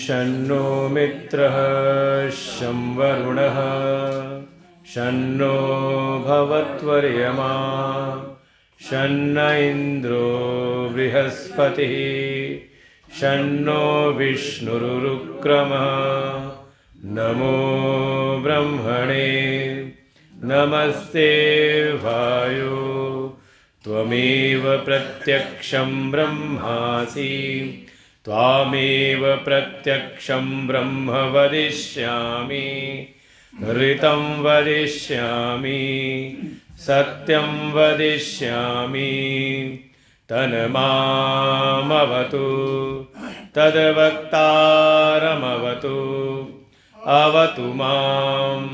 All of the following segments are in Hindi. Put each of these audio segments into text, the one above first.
शन्नो मित्रः शं वरुणः शन्नो भवत्वर्यमा शन्न इन्द्रो बृहस्पतिः शन्नो विष्णुरुक्रमः नमो ब्रह्मणे नमस्ते वायो त्वमेव प्रत्यक्षं ब्रह्मासि त्वामेव प्रत्यक्षं ब्रह्म वदिष्यामि ऋतं वदिष्यामि सत्यं वदिष्यामि तन्मामवतु तद्वक्तारमवतु अवतु माम्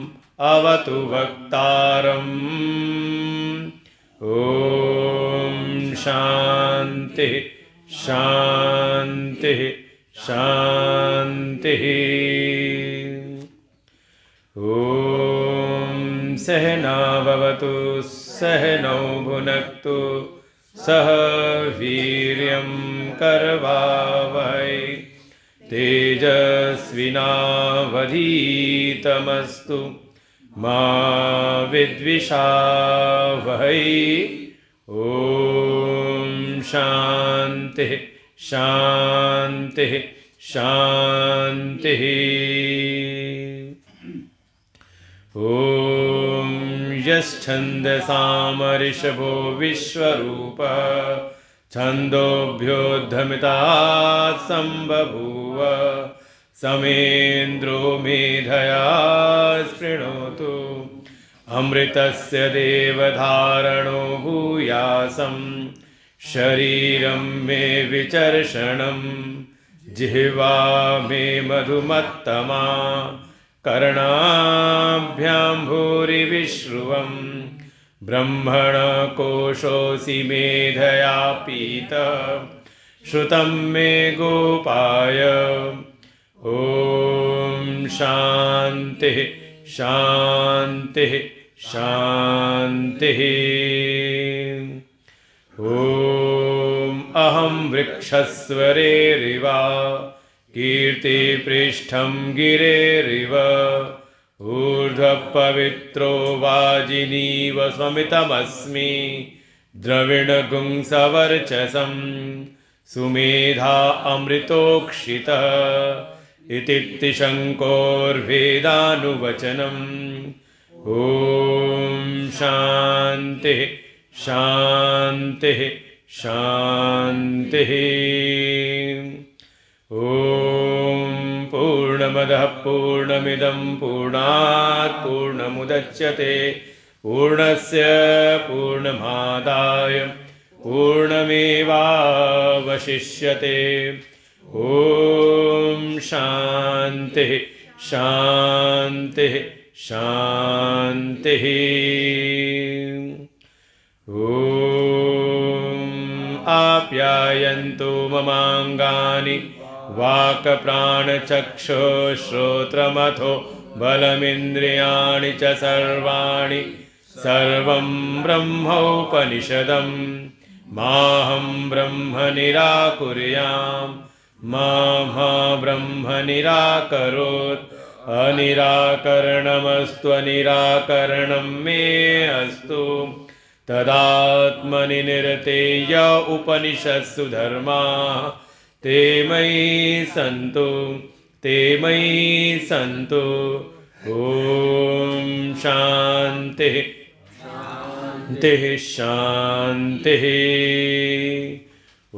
अवतु वक्तारम् ॐ शान्तिः शान्तिः शान्तिः। ॐ सहना भवतु सहनौ भुनक्तु सह वीर्यं करवावहै तेजस्विनावधीतमस्तु मा विद्विषावहै। ॐ शान्तिः शान्तिः शान्तिः। ॐ यश्छन्दसामऋषभो विश्वरूपः छन्दोभ्योद्धमितात् सम्बभूव समेन्द्रो मेधया स्पृणोतु अमृतस्य देवधारणो भूयासं शरीरं मे विचर्षणं जिह्वा मे मधुमत्तमा कर्णाभ्यां भूरिविश्रुवं ब्रह्मणकोशोऽसि मेधया पीतः श्रुतं मे गोपाय। ॐ शान्तिः शान्तिः शान्तिः। ॐ अहं वृक्षस्वरेरिव कीर्तिपृष्ठं गिरेरिव ऊर्ध्वपवित्रो वाजिनीव स्वमितमस्मि द्रविणगुंसवर्चसं सुमेधा अमृतोक्षितः इति शङ्कोर्वेदानुवचनम्। ॐ शान्तिः शान्तिः शान्तिः। ॐ पूर्णमदः पूर्णमिदं पूर्णात् पूर्णमुदच्यते पूर्णस्य पूर्णमादाय पूर्णमेवावशिष्यते। ॐ शान्तिः शान्तिः शान्तिः। ॐ आप्यायन्तु ममाङ्गानि वाक्प्राणचक्षुश्रोत्रमथो बलमिन्द्रियाणि च सर्वाणि सर्वं ब्रह्मोपनिषदं माहं ब्रह्म निराकुर्याम् मा ब्रह्म निराकरोत् अनिराकरणमस्तु अनिराकरणं मे अस्तु तदात्मनि निरतेय उपनिषत्सु धर्माः ते मयि सन्तु ते मयि सन्तु। ॐ शान्तिः शान्तिः शान्तिः। ॐ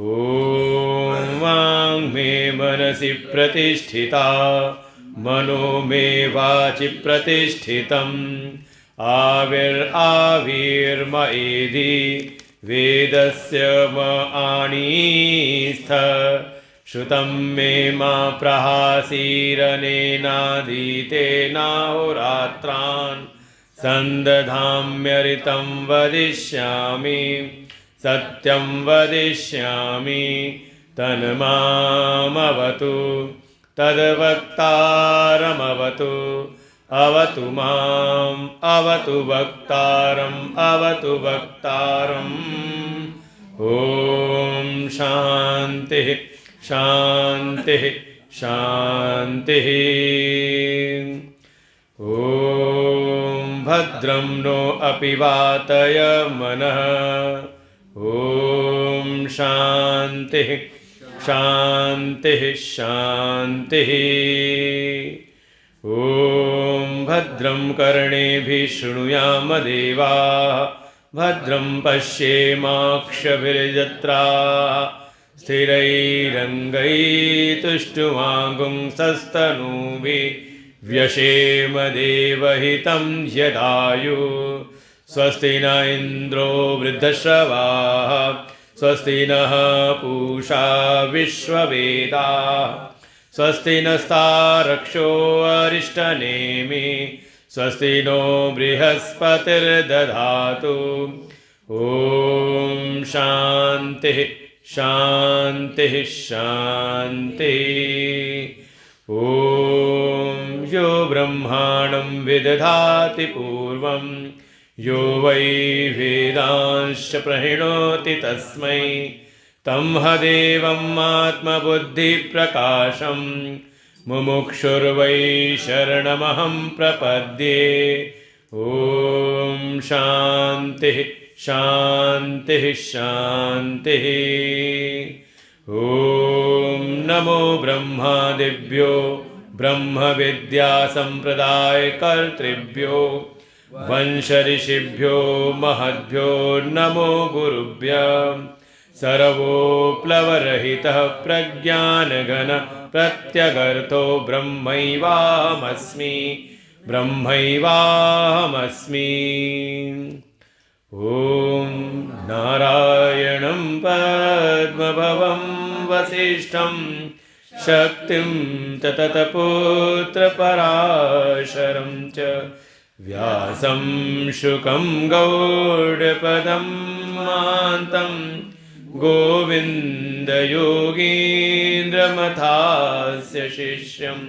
वाङ् मे मनसि प्रतिष्ठिता मनो मे वाचि प्रतिष्ठितम् आविर्मयेधि वेदस्य म आणीस्थ श्रुतं मे मा प्रहासीरनेनाधीतेनाहोरात्रान् सन्दधाम्यरितं वदिष्यामि सत्यं वदिष्यामि तन्मामवतु तद्वक्तारमवतु अवतु माम् अवतु वक्तारम् अवतु वक्तारम्। ॐ शान्तिः शान्तिः शान्तिः। ॐ भद्रं नो अपि वातय मनः। ॐ शान्तिः शान्तिः शान्तिः। ॐ भद्रं कर्णेभिः शृणुयाम देवाः। भद्रं पश्येमाक्षभिर्यजत्राः। स्थिरैरङ्गैस्तुष्टुवागुंसस्तनूभिः व्यशेम देवहितं यदायुः। स्वस्ति न इन्द्रो वृद्धश्रवाः। स्वस्ति नः पूषा विश्ववेदाः। स्वस्ति नस्तारक्षो अरिष्टनेमिः। स्वस्ति नो बृहस्पतिर्दधातु। ॐ शान्तिः शान्तिः शान्तिः। ॐ यो ब्रह्माणं विदधाति पूर्वं यो वै वेदांश्च प्रणोति तस्मै तं हदेवम् आत्मबुद्धिप्रकाशं मुमुक्षुर्वै शरणमहं प्रपद्ये। ॐ शान्तिः शान्तिः शान्तिः। ॐ नमो ब्रह्मादिभ्यो ब्रह्मविद्यासम्प्रदायकर्तृभ्यो वंशऋषिभ्यो महद्भ्यो नमो गुरुभ्यः। सर्वोप्लवरहितः प्रज्ञानघन प्रत्यगर्थो ब्रह्मैवाहमस्मि ब्रह्मैवाहमस्मि। ॐ नारायणं पद्मभवं वसिष्ठं शक्तिं च ततपुत्रपराशरं च व्यासं शुकं गौडपदं महान्तं गोविन्दयोगीन्द्रमथास्य शिष्यं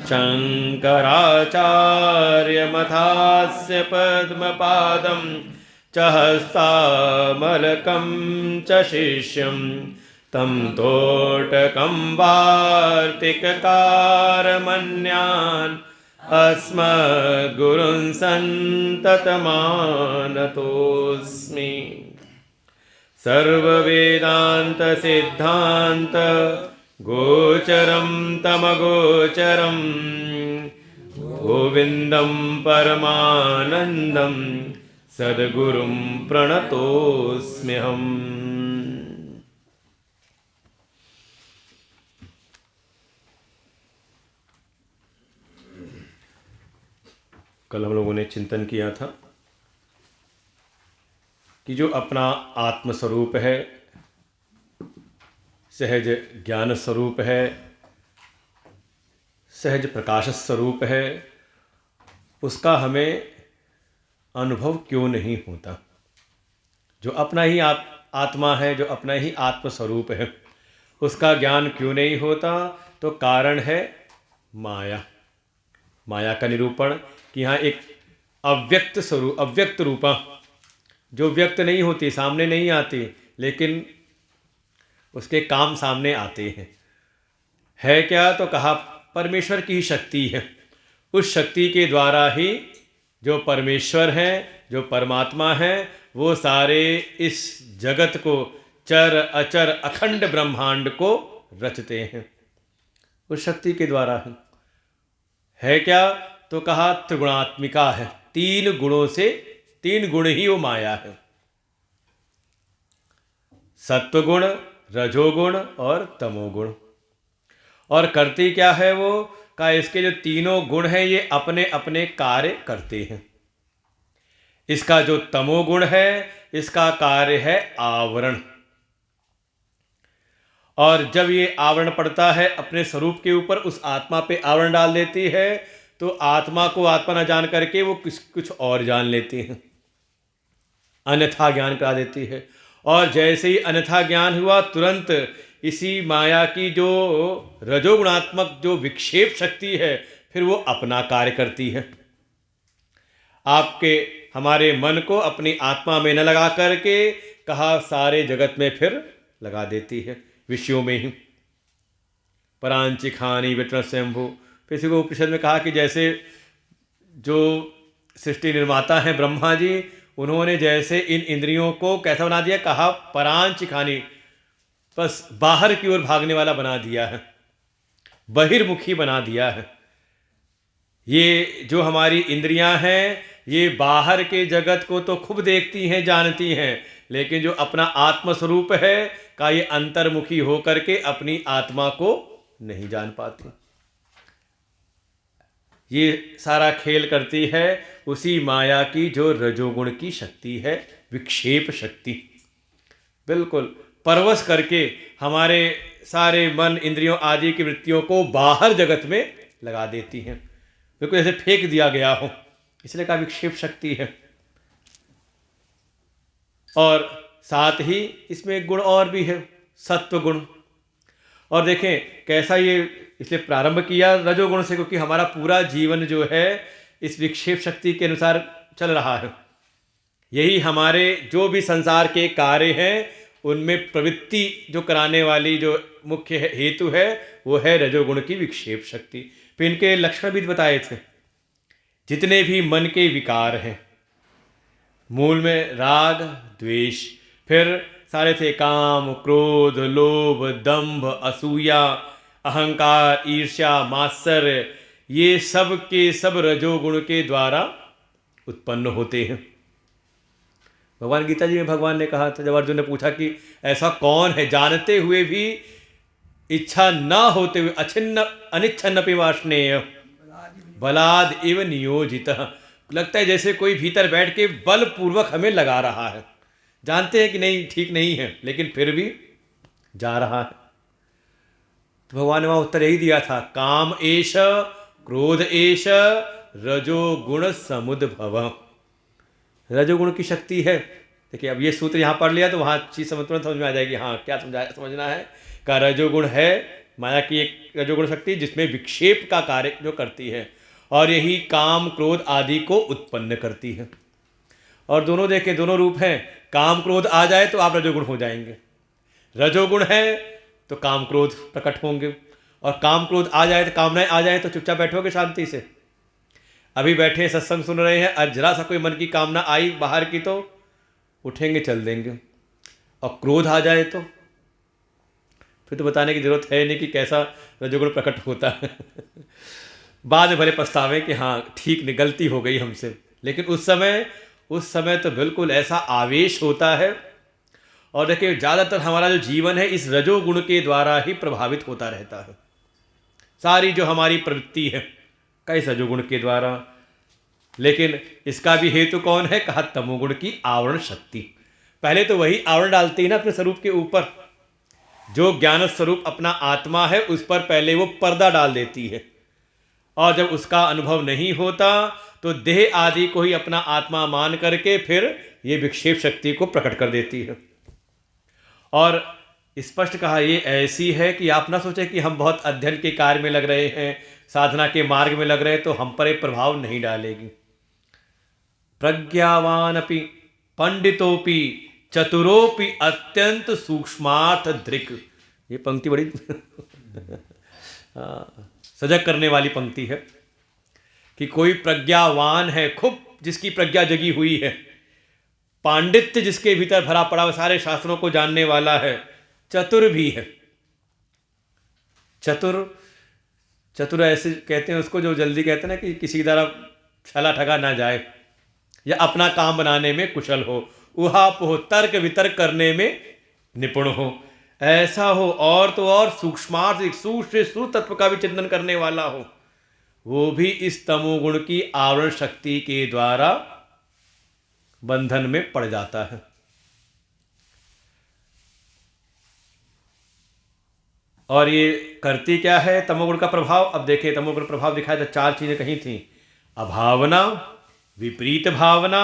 शङ्कराचार्यमथास्य पद्मपादं च हस्तामलकं च शिष्यं तं तोटकं वार्तिककारमन्यान् अस्मद्गुरुन् सन्ततमानतोऽस्मि। सर्ववेदान्तसिद्धान्त गोचरं तमगोचरं गोविन्दं परमानन्दं सद्गुरुं प्रणतोऽस्म्यहम्। कल हम लोगों ने चिंतन किया था कि जो अपना आत्म स्वरूप है, सहज ज्ञान स्वरूप है, सहज प्रकाश स्वरूप है, उसका हमें अनुभव क्यों नहीं होता। जो अपना ही आत्मा है, जो अपना ही आत्म स्वरूप है, उसका ज्ञान क्यों नहीं होता। तो कारण है माया। माया का निरूपण कि यहाँ एक अव्यक्त स्वरूप, अव्यक्त रूपा जो व्यक्त नहीं होती, सामने नहीं आती, लेकिन उसके काम सामने आते हैं। है क्या? तो कहा परमेश्वर की शक्ति है। उस शक्ति के द्वारा ही जो परमेश्वर हैं, जो परमात्मा हैं, वो सारे इस जगत को, चर अचर अखंड ब्रह्मांड को रचते हैं। उस शक्ति के द्वारा ही है क्या? तो कहा त्रिगुणात्मिका है। तीन गुणों से, तीन गुण ही वो माया है। सत्वगुण, रजोगुण और तमोगुण। और करती क्या है वो? का इसके जो तीनों गुण हैं ये अपने अपने कार्य करते हैं। इसका जो तमोगुण है, इसका कार्य है आवरण। और जब ये आवरण पड़ता है अपने स्वरूप के ऊपर, उस आत्मा पे आवरण डाल देती है, तो आत्मा को आत्मा न जान करके वो कुछ और जान लेती है, अन्यथा ज्ञान करा देती है। और जैसे ही अन्यथा ज्ञान हुआ, तुरंत इसी माया की जो रजोगुणात्मक जो विक्षेप शक्ति है, फिर वो अपना कार्य करती है। आपके हमारे मन को अपनी आत्मा में न लगा करके कहा सारे जगत में फिर लगा देती है, विषयों में ही। परांचिखानी वितरण स्वयंभू। फिर इसी को उपनिषद में कहा कि जैसे जो सृष्टि निर्माता हैं ब्रह्मा जी, उन्होंने जैसे इन इंद्रियों को कैसा बना दिया, कहा परांचिखानी, बस बाहर की ओर भागने वाला बना दिया है, बहिर्मुखी बना दिया है। ये जो हमारी इंद्रियां हैं ये बाहर के जगत को तो खूब देखती हैं, जानती हैं, लेकिन जो अपना आत्मस्वरूप है का ये अंतर्मुखी होकर के अपनी आत्मा को नहीं जान पाती। ये सारा खेल करती है उसी माया की जो रजोगुण की शक्ति है, विक्षेप शक्ति। बिल्कुल परवश करके हमारे सारे मन इंद्रियों आदि की वृत्तियों को बाहर जगत में लगा देती हैं, बिल्कुल जैसे फेंक दिया गया हो, इसलिए का विक्षेप शक्ति है। और साथ ही इसमें एक गुण और भी है, सत्व गुण। और देखें कैसा ये इसलिए प्रारंभ किया रजोगुण से, क्योंकि हमारा पूरा जीवन जो है इस विक्षेप शक्ति के अनुसार चल रहा है। यही हमारे जो भी संसार के कार्य हैं उनमें प्रवृत्ति जो कराने वाली जो मुख्य हेतु है वो है रजोगुण की विक्षेप शक्ति। फिर इनके लक्षण भी बताए थे। जितने भी मन के विकार हैं, मूल में राग द्वेष, फिर सारे थे काम क्रोध लोभ दंभ असूया अहंकार ईर्ष्या मात्सर्य, ये सब के सब रजोगुण के द्वारा उत्पन्न होते हैं। भगवान गीता जी में भगवान ने कहा था, जब अर्जुन ने पूछा कि ऐसा कौन है जानते हुए भी इच्छा न होते हुए अछिन्न अनिच्छन्नपि वाष्णेय बलाद एव नियोजित, लगता है जैसे कोई भीतर बैठ के बलपूर्वक हमें लगा रहा है, जानते हैं कि नहीं ठीक नहीं है लेकिन फिर भी जा रहा है। तो भगवान ने वहाँ उत्तर यही दिया था, काम एष क्रोध एष रजोगुण समुद्भव। रजोगुण की शक्ति है। देखिए अब ये सूत्र यहाँ पढ़ लिया तो वहाँ चीज़ समझ में आ जाएगी। हाँ क्या समझना है का रजोगुण है माया की एक रजोगुण शक्ति जिसमें विक्षेप का कार्य जो करती है और यही काम क्रोध आदि को उत्पन्न करती है। और दोनों देखे दोनों रूप हैं, काम क्रोध आ जाए तो आप रजोगुण हो जाएंगे, रजोगुण है तो काम क्रोध प्रकट होंगे, और काम क्रोध आ जाए तो कामनाएं आ जाए तो चुपचाप बैठोगे शांति से। अभी बैठे सत्संग सुन रहे हैं, आज जरा सा कोई मन की कामना आई बाहर की तो उठेंगे चल देंगे, और क्रोध आ जाए तो फिर तो बताने की जरूरत है नहीं कि कैसा रजोगुण प्रकट होता है। बाद में भले पछतावे कि हाँ ठीक नहीं गलती हो गई हमसे, लेकिन उस समय तो बिल्कुल ऐसा आवेश होता है। और देखिए ज़्यादातर हमारा जो जीवन है इस रजोगुण के द्वारा ही प्रभावित होता रहता है। सारी जो हमारी प्रवृत्ति है कैसे रजोगुण के द्वारा, लेकिन इसका भी हेतु कौन है, कहा तमोगुण की आवरण शक्ति। पहले तो वही आवरण डालती है ना अपने स्वरूप के ऊपर, जो ज्ञान स्वरूप अपना आत्मा है उस पर पहले वो पर्दा डाल देती है, और जब उसका अनुभव नहीं होता तो देह आदि को ही अपना आत्मा मान करके फिर ये विक्षेप शक्ति को प्रकट कर देती है। और स्पष्ट कहा ये ऐसी है कि आप ना सोचें कि हम बहुत अध्ययन के कार्य में लग रहे हैं, साधना के मार्ग में लग रहे हैं तो हम पर एक प्रभाव नहीं डालेगी। प्रज्ञावानपि पंडितोपि चतुरोपि अत्यंत सूक्ष्मार्थ दृक्, ये पंक्ति बड़ी सजग करने वाली पंक्ति है कि कोई प्रज्ञावान है, खूब जिसकी प्रज्ञा जगी हुई है, पांडित्य जिसके भीतर भरा पड़ा, सारे शास्त्रों को जानने वाला है, चतुर भी है। चतुर ऐसे कहते हैं उसको जो जल्दी कहते हैं ना कि किसी की तरह छला ठगा ना जाए, या अपना काम बनाने में कुशल हो, उहापोह तर्क वितर्क करने में निपुण हो, ऐसा हो। और तो और सूक्ष्मार्थ सूक्ष्म तत्व का भी चिंतन करने वाला हो, वो भी इस तमोगुण की आवरण शक्ति के द्वारा बंधन में पड़ जाता है। और ये करती क्या है तमोगुण का प्रभाव, अब देखिए तमोगुण प्रभाव दिखाया तो चार चीजें कही थी, अभावना, विपरीत भावना,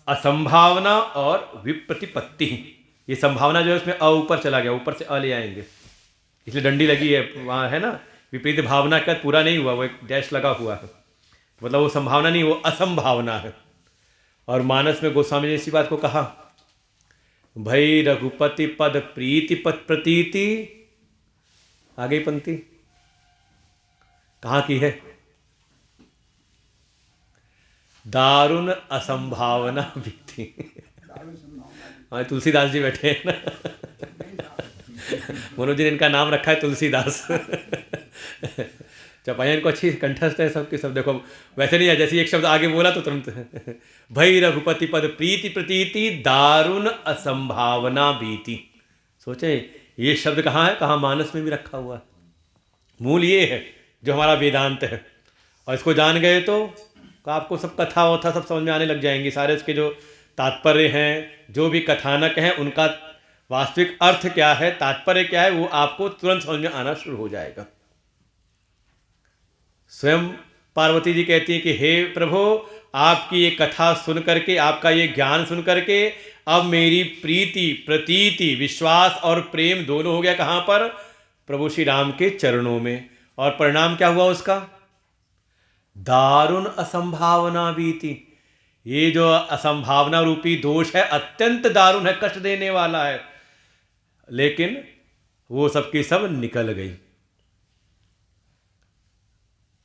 असंभावना और विप्रतिपत्ति। ये संभावना जो है उसमें अ ऊपर चला गया, ऊपर से अ ले आएंगे, इसलिए डंडी लगी है वहाँ है ना। विपरीत भावना का पूरा नहीं हुआ, वो एक डैश लगा हुआ है, मतलब वो संभावना नहीं, वो असंभावना है। और मानस में गोस्वामी ने इसी बात को कहा, भई रघुपति पद प्रीति पद प्रतीति आगे पंक्ति कहाँ की है? दारुण असंभावना बीती। हमारे तुलसीदास जी बैठे हैं ना, मनोज जी ने इनका नाम रखा है तुलसीदास। चपाइयाँ को अच्छी कंठस्थ है सबके सब। देखो वैसे नहीं है, जैसे एक शब्द आगे बोला तो तुरंत भई रघुपति पद प्रीति प्रतीति दारुण असंभावना बीती। सोचे ये शब्द कहाँ है? कहाँ? मानस में भी रखा हुआ है। मूल ये है जो हमारा वेदांत है, और इसको जान गए तो आपको सब कथा वथा सब समझ में आने लग जाएंगी। सारे इसके जो तात्पर्य हैं, जो भी कथानक हैं, उनका वास्तविक अर्थ क्या है, तात्पर्य क्या है, वो आपको तुरंत समझ में आना शुरू हो जाएगा। स्वयं पार्वती जी कहती है कि हे प्रभु, आपकी ये कथा सुन करके, आपका ये ज्ञान सुन करके अब मेरी प्रीति प्रतीति विश्वास और प्रेम दोनों हो गया। कहाँ पर? प्रभु श्री राम के चरणों में। और परिणाम क्या हुआ उसका? दारुण असंभावना बीती। ये जो असंभावना रूपी दोष है अत्यंत दारुण है, कष्ट देने वाला है, लेकिन वो सबकी सब निकल गई।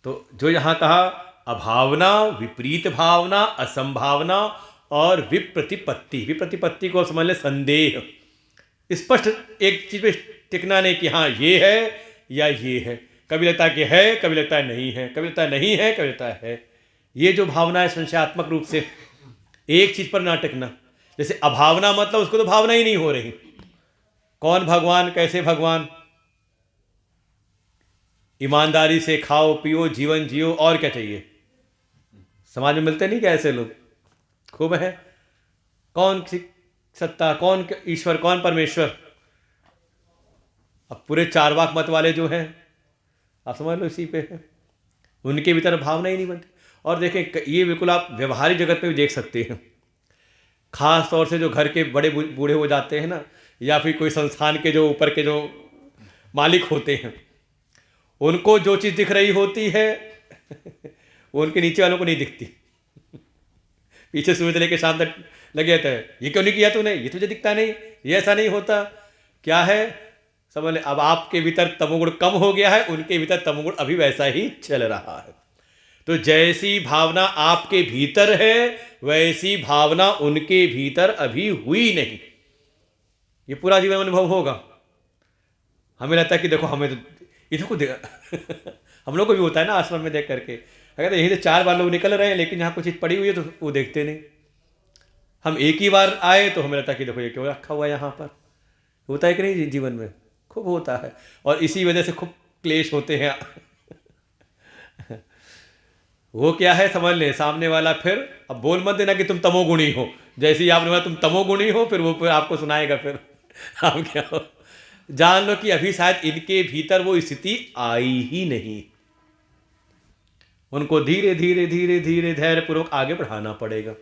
तो जो यहां कहा अभावना, विपरीत भावना, असंभावना और विप्रतिपत्ति। विप्रतिपत्ति को समझ ले संदेह, स्पष्ट एक चीज पे टिकना नहीं कि हाँ ये है या ये है। कभी लगता है कि है, कभी लगता है नहीं है, कभी लगता है नहीं है, कभी लगता है। ये जो भावना है संशयात्मक रूप से एक चीज पर ना टिकना। जैसे अभावना मतलब उसको तो भावना ही नहीं हो रही। कौन भगवान, कैसे भगवान? ईमानदारी से खाओ पियो जीवन जियो, और क्या चाहिए? समाज में मिलते नहीं क्या ऐसे लोग? खूब है। कौन सत्ता, कौन ईश्वर, कौन परमेश्वर? अब पूरे चारवाक मत वाले जो हैं, आप समझ लो इसी पे है। उनके भीतर भावना ही नहीं बनती। और देखें ये बिल्कुल आप व्यवहारिक जगत में भी देख सकते हैं। खास तौर से जो घर के बड़े बूढ़े हो जाते हैं ना, या फिर कोई संस्थान के जो ऊपर के जो मालिक होते हैं, उनको जो चीज़ दिख रही होती है वो उनके नीचे वालों को नहीं दिखती। पीछे सुबह से लेकर शाम तक लगे रहते हैं, ये क्यों नहीं किया तूने, ये तुझे दिखता नहीं, ये ऐसा नहीं होता। क्या है? समझ ले, अब आपके भीतर तमोगुण कम हो गया है, उनके भीतर तमोगुण अभी वैसा ही चल रहा है। तो जैसी भावना आपके भीतर है वैसी भावना उनके भीतर अभी हुई नहीं। ये पूरा जीवन अनुभव होगा। हमें लगता है कि देखो हमें तो इनको हम लोग को भी होता है ना आश्रम में देख करके, अगर यहीं से 4 बार लोग निकल रहे हैं लेकिन यहाँ कुछ चीज़ पड़ी हुई है तो वो देखते नहीं। हम एक ही बार आए तो हमें लगता है कि देखो ये क्यों रखा हुआ है यहाँ पर। होता है कि नहीं जीवन में? खूब होता है, और इसी वजह से खूब क्लेश होते हैं। वो क्या है समझ ले, सामने वाला फिर अब बोल मत देना कि तुम तमोगुणी हो। जैसे ही आपने बोला तुम तमोगुणी हो, फिर वो फिर आपको सुनाएगा फिर आप क्या हो। जान लो कि अभी शायद इनके भीतर वो स्थिति आई ही नहीं। उनको धीरे धीरे धीरे धीरे धैर्यपूर्वक आगे बढ़ाना पड़ेगा।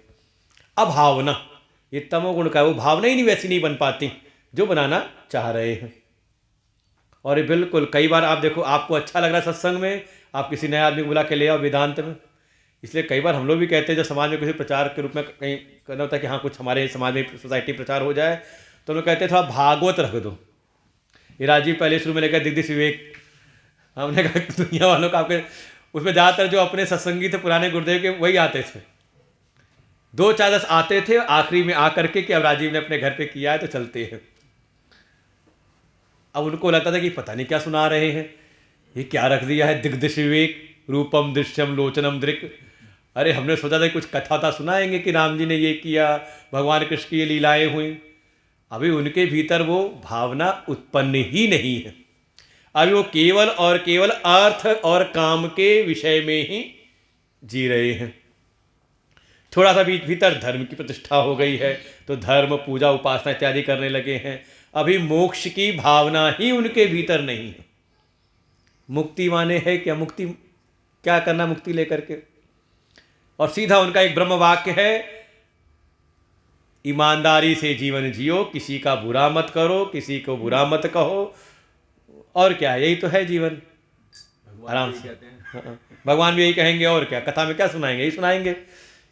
अब भावना, ये तमोगुण का, वो भावना ही नहीं वैसी नहीं बन पाती जो बनाना चाह रहे हैं। और ये बिल्कुल कई बार आप देखो, आपको अच्छा लग रहा है सत्संग में, आप किसी नए आदमी को बुला के ले आओ वेदांत में। इसलिए कई बार हम लोग भी कहते हैं जब समाज में किसी प्रचार के रूप में कहीं करना होता है कि हाँ कुछ हमारे समाज में सोसाइटी प्रचार हो जाए, तो हम लोग कहते हैं थोड़ा भागवत रख दो। ये राजीव पहले शुरू में लेकर दिग्दिश विवेक, हमने कहा दुनिया वालों का आपके उसमें ज़्यादातर जो अपने सत्संगी थे पुराने गुरुदेव के वही आते थे। 2-4-10 आते थे आखिरी में आकर के कि अब राजीव ने अपने घर पे किया है तो चलते हैं। अब उनको लगता था कि पता नहीं क्या सुना रहे हैं, ये क्या रख दिया है, दिग्दिश विवेक, रूपम दृश्यम लोचनम दृक्। अरे हमने सोचा था कुछ कथा था सुनाएंगे कि राम जी ने ये किया, भगवान कृष्ण की ये लीलाएं हुई। अभी उनके भीतर वो भावना उत्पन्न ही नहीं है। अभी वो केवल और केवल अर्थ और काम के विषय में ही जी रहे हैं। थोड़ा सा भीतर धर्म की प्रतिष्ठा हो गई है तो धर्म पूजा उपासना इत्यादि करने लगे हैं। अभी मोक्ष की भावना ही उनके भीतर नहीं है। मुक्ति माने है क्या? मुक्ति क्या करना मुक्ति लेकर के? और सीधा उनका एक ब्रह्म वाक्य है, ईमानदारी से जीवन जियो, किसी का बुरा मत करो, किसी को बुरा मत कहो। और क्या, यही तो है जीवन। आराम से भगवान भी यही कहेंगे, और क्या कथा में क्या सुनाएंगे? यही सुनाएंगे,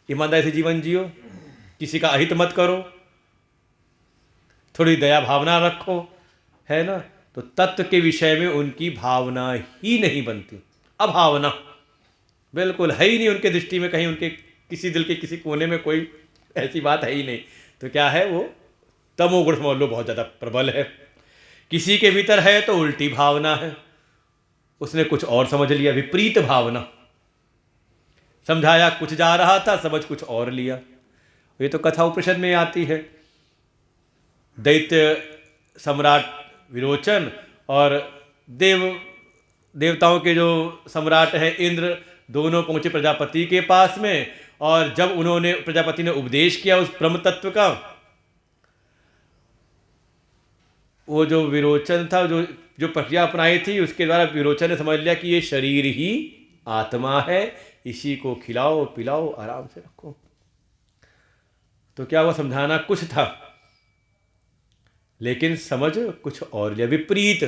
ईमानदारी से जीवन जियो, किसी का अहित मत करो, थोड़ी दया भावना रखो, है ना। तो तत्व के विषय में उनकी भावना ही नहीं बनती। अभावना बिल्कुल है ही नहीं उनके दृष्टि में, कहीं उनके किसी दिल के किसी कोने में कोई ऐसी बात है ही नहीं। तो क्या है वो तमोगुण समझ लो बहुत ज़्यादा प्रबल है। किसी के भीतर है तो उल्टी भावना है, उसने कुछ और समझ लिया, विपरीत भावना। समझाया कुछ जा रहा था, समझ कुछ और लिया। ये तो कथा उपनिषद में आती है। दैत्य सम्राट विरोचन और देवताओं के जो सम्राट हैं इंद्र, दोनों पहुंचे प्रजापति के पास में। और जब उन्होंने प्रजापति ने उपदेश किया उस ब्रह्म तत्व का, वो जो विरोचन था, जो प्रक्रिया अपनाई थी, उसके द्वारा विरोचन ने समझ लिया कि ये शरीर ही आत्मा है, इसी को खिलाओ पिलाओ आराम से रखो। तो क्या वो समझाना कुछ था, लेकिन समझ कुछ और लिया, विपरीत।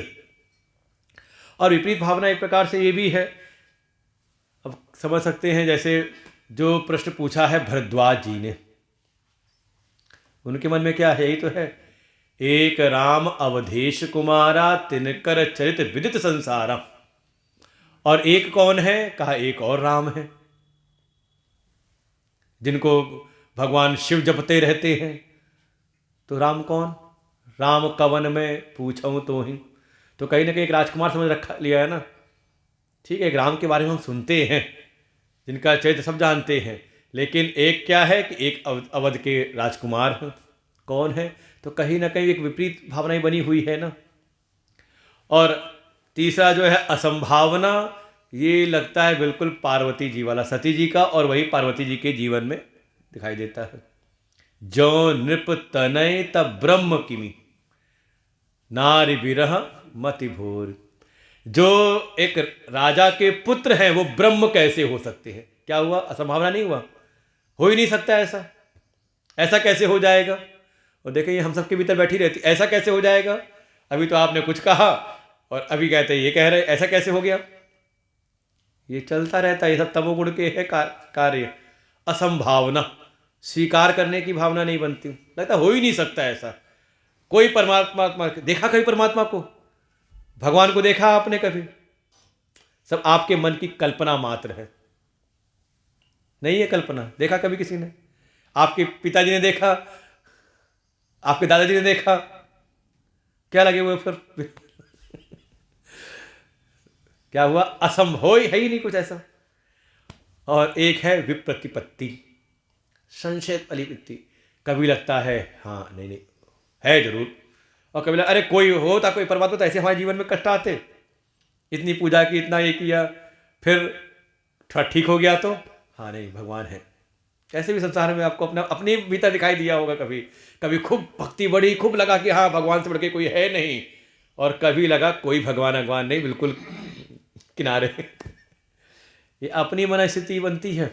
और विपरीत भावना एक प्रकार से ये भी है, अब समझ सकते हैं, जैसे जो प्रश्न पूछा है भरद्वाज जी ने, उनके मन में क्या है, यही तो है, एक राम अवधेश कुमारा तिनकर चरित विदित संसारा। और एक कौन है, कहा एक और राम है, जिनको भगवान शिव जपते रहते हैं। तो राम कौन, राम कवन में पूछूं तो ही। तो कहीं ना कहीं एक राजकुमार समझ रखा लिया है ना। ठीक है, एक राम के बारे में हम सुनते हैं, जिनका चरित्र सब जानते हैं, लेकिन एक क्या है कि एक अवध के राजकुमार हैं। कौन है, तो कहीं ना कहीं एक विपरीत भावना बनी हुई है ना। और तीसरा जो है असंभावना, ये लगता है बिल्कुल पार्वती जी वाला, सती जी का, और वही पार्वती जी के जीवन में दिखाई देता है। जो नृप तनय तब ब्रह्म किमी नारी विरह मति भोर। जो एक राजा के पुत्र हैं वो ब्रह्म कैसे हो सकते हैं? क्या हुआ, असंभावना नहीं हुआ, हो ही नहीं सकता ऐसा। ऐसा कैसे हो जाएगा? और देखिए ये हम सबके भीतर बैठी रहती, ऐसा कैसे हो जाएगा? अभी तो आपने कुछ कहा और अभी कहते ये कह रहे, ऐसा कैसे हो गया? ये चलता रहता है, ये सब तमोगुण के है कार्य। असंभावना, स्वीकार करने की भावना नहीं बनती, लगता हो ही नहीं सकता ऐसा। कोई परमात्मा देखा कभी? परमात्मा को, भगवान को देखा आपने कभी? सब आपके मन की कल्पना मात्र है, नहीं है कल्पना। देखा कभी किसी ने? आपके पिताजी ने देखा, आपके दादाजी ने देखा, क्या लगे हुए फिर? क्या हुआ? असंभव है ही नहीं कुछ ऐसा। और एक है विप्रतिपत्ति, संशय वाली वृत्ति। कभी लगता है हाँ नहीं नहीं है जरूर, और कभी लगता अरे कोई होता, कोई परमात्मा तो ऐसे हमारे जीवन में कष्ट आते, इतनी पूजा की, इतना ये किया, फिर थोड़ा ठीक हो गया तो हाँ नहीं भगवान है। ऐसे भी संसार में आपको अपने भीतर दिखाई दिया होगा। कभी कभी खूब भक्ति बढ़ी, खूब लगा कि हाँ भगवान से बढ़ के कोई है नहीं, और कभी लगा कोई भगवान नहीं, बिल्कुल किनारे। ये अपनी मन स्थिति बनती है।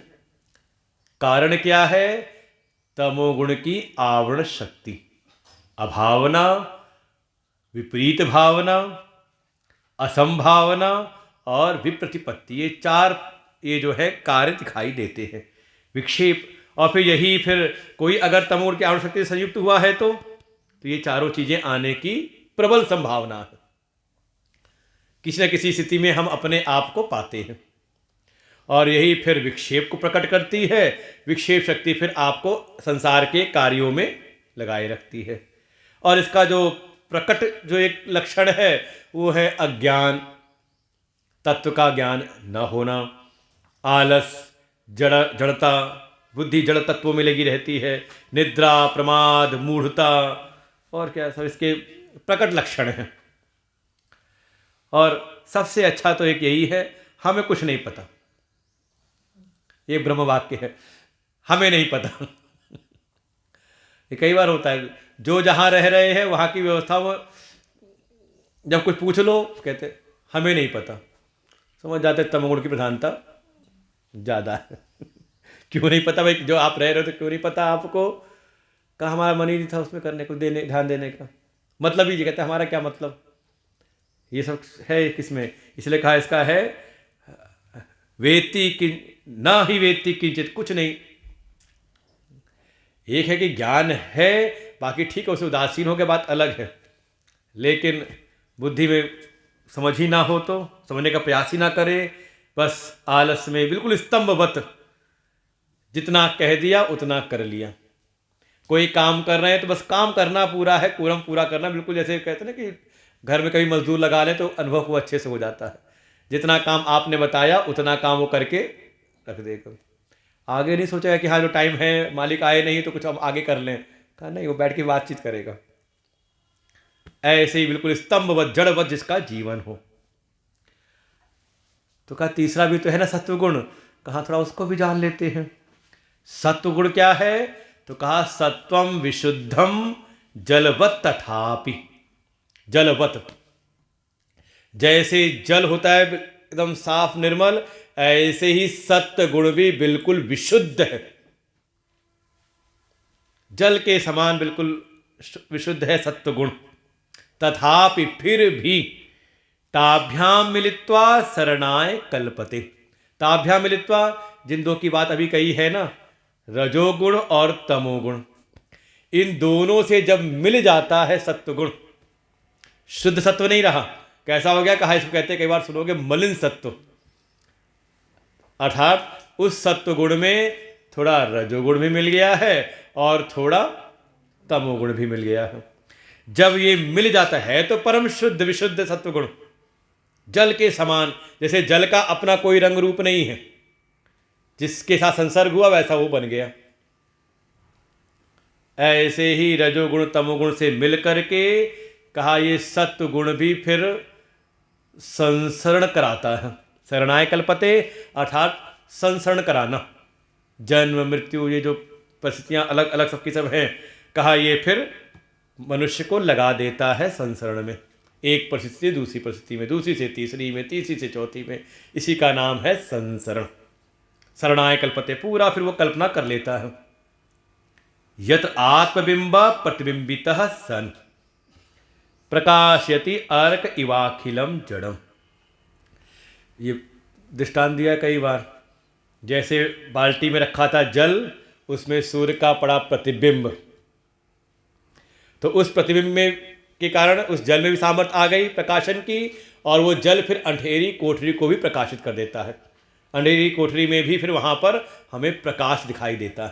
कारण क्या है? तमोगुण की आवरण शक्ति, अभावना, विपरीत भावना, असंभावना और विप्रतिपत्ति। ये चार ये जो है कार्य दिखाई देते हैं, विक्षेप। और फिर यही फिर कोई अगर तमोगुण की आवरण शक्ति से संयुक्त हुआ है तो ये चारों चीजें आने की प्रबल संभावना है। किसी न किसी स्थिति में हम अपने आप को पाते हैं, और यही फिर विक्षेप को प्रकट करती है। विक्षेप शक्ति फिर आपको संसार के कार्यों में लगाए रखती है। और इसका जो प्रकट जो एक लक्षण है वो है अज्ञान, तत्व का ज्ञान न होना, आलस, जड़ता, बुद्धि जड़ तत्वों में लगी रहती है, निद्रा, प्रमाद, मूढ़ता, और क्या सब इसके प्रकट लक्षण हैं। और सबसे अच्छा तो एक यही है, हमें कुछ नहीं पता। ये ब्रह्म वाक्य है, हमें नहीं पता। ये कई बार होता है, जो जहां रह रहे हैं वहां की व्यवस्था, वो जब कुछ पूछ लो कहते हमें नहीं पता, समझ जाते तमोगुण की प्रधानता ज़्यादा है। क्यों नहीं पता भाई? जो आप रह रहे हो तो क्यों नहीं पता आपको? कहा हमारा मन ही नहीं था उसमें करने को, ध्यान देने का। मतलब ही कहते हमारा क्या मतलब? ये सब है किसमें? इसलिए कहा इसका है वेत्ति कि ना ही वेत्ति किंचित, कुछ नहीं। एक है कि ज्ञान है, बाकी ठीक है, उसे उदासीन हो गया, बात अलग है। लेकिन बुद्धि में समझ ही ना हो तो समझने का प्रयास ही ना करे, बस आलस में बिल्कुल स्तंभवत जितना कह दिया उतना कर लिया। कोई काम कर रहे हैं तो बस काम करना पूरा है, पूरम पूरा करना, बिल्कुल जैसे कहते हैं ना कि घर में कभी मजदूर लगा लें तो अनुभव वो अच्छे से हो जाता है। जितना काम आपने बताया उतना काम वो करके रख देगा, आगे नहीं सोचेगा कि हाँ जो टाइम है मालिक आए नहीं तो कुछ हम आगे कर लें, कहा नहीं, वो बैठ के बातचीत करेगा। ऐसे ही बिल्कुल स्तंभवत जड़वत जिसका जीवन हो। तो कहा तीसरा भी तो है ना सत्वगुण, कहा थोड़ा उसको भी जान लेते हैं। सत्वगुण क्या है? तो कहा सत्वम विशुद्धम जलवत तथापि। जलवत, जैसे जल होता है एकदम साफ निर्मल, ऐसे ही सत्व गुण भी बिल्कुल विशुद्ध है, जल के समान बिल्कुल विशुद्ध है सत्व गुण। तथापि फिर भी ताभ्याम मिलित्वा शरणाय कल्पते। ताभ्याम मिलित्वा, जिन दो की बात अभी कही है ना, रजोगुण और तमोगुण, इन दोनों से जब मिल जाता है सत्वगुण, शुद्ध सत्व नहीं रहा, कैसा हो गया? कहा इसको कहते हैं, कई बार सुनोगे, मलिन सत्व। अर्थात उस सत्वगुण में थोड़ा रजोगुण भी मिल गया है और थोड़ा तमोगुण भी मिल गया है। जब ये मिल जाता है तो परम शुद्ध विशुद्ध सत्वगुण जल के समान, जैसे जल का अपना कोई रंग रूप नहीं है, जिसके साथ संसर्ग हुआ वैसा वो बन गया। ऐसे ही रजोगुण तमोगुण से मिल करके कहा ये सत्व गुण भी फिर संसरण कराता है। शरणाय कल्पते अर्थात संसरण कराना, जन्म मृत्यु ये जो परिस्थितियां अलग अलग सबकी सब हैं, कहा ये फिर मनुष्य को लगा देता है संसरण में, एक परिस्थिति से दूसरी परिस्थिति में, दूसरी से तीसरी में, तीसरी से चौथी में, इसी का नाम है संसरण। शरणाय कल्पते, पूरा फिर वो कल्पना कर लेता है। यत आत्मबिंब प्रतिबिंबितः सन प्रकाशयति अर्क इवाखिलम जड़म। ये दृष्टांत दिया कई बार, जैसे बाल्टी में रखा था जल, उसमें सूर्य का पड़ा प्रतिबिंब, तो उस प्रतिबिंब में के कारण उस जल में भी सामर्थ्य आ गई प्रकाशन की, और वो जल फिर अंधेरी कोठरी को भी प्रकाशित कर देता है। अंधेरी कोठरी में भी फिर वहाँ पर हमें प्रकाश दिखाई देता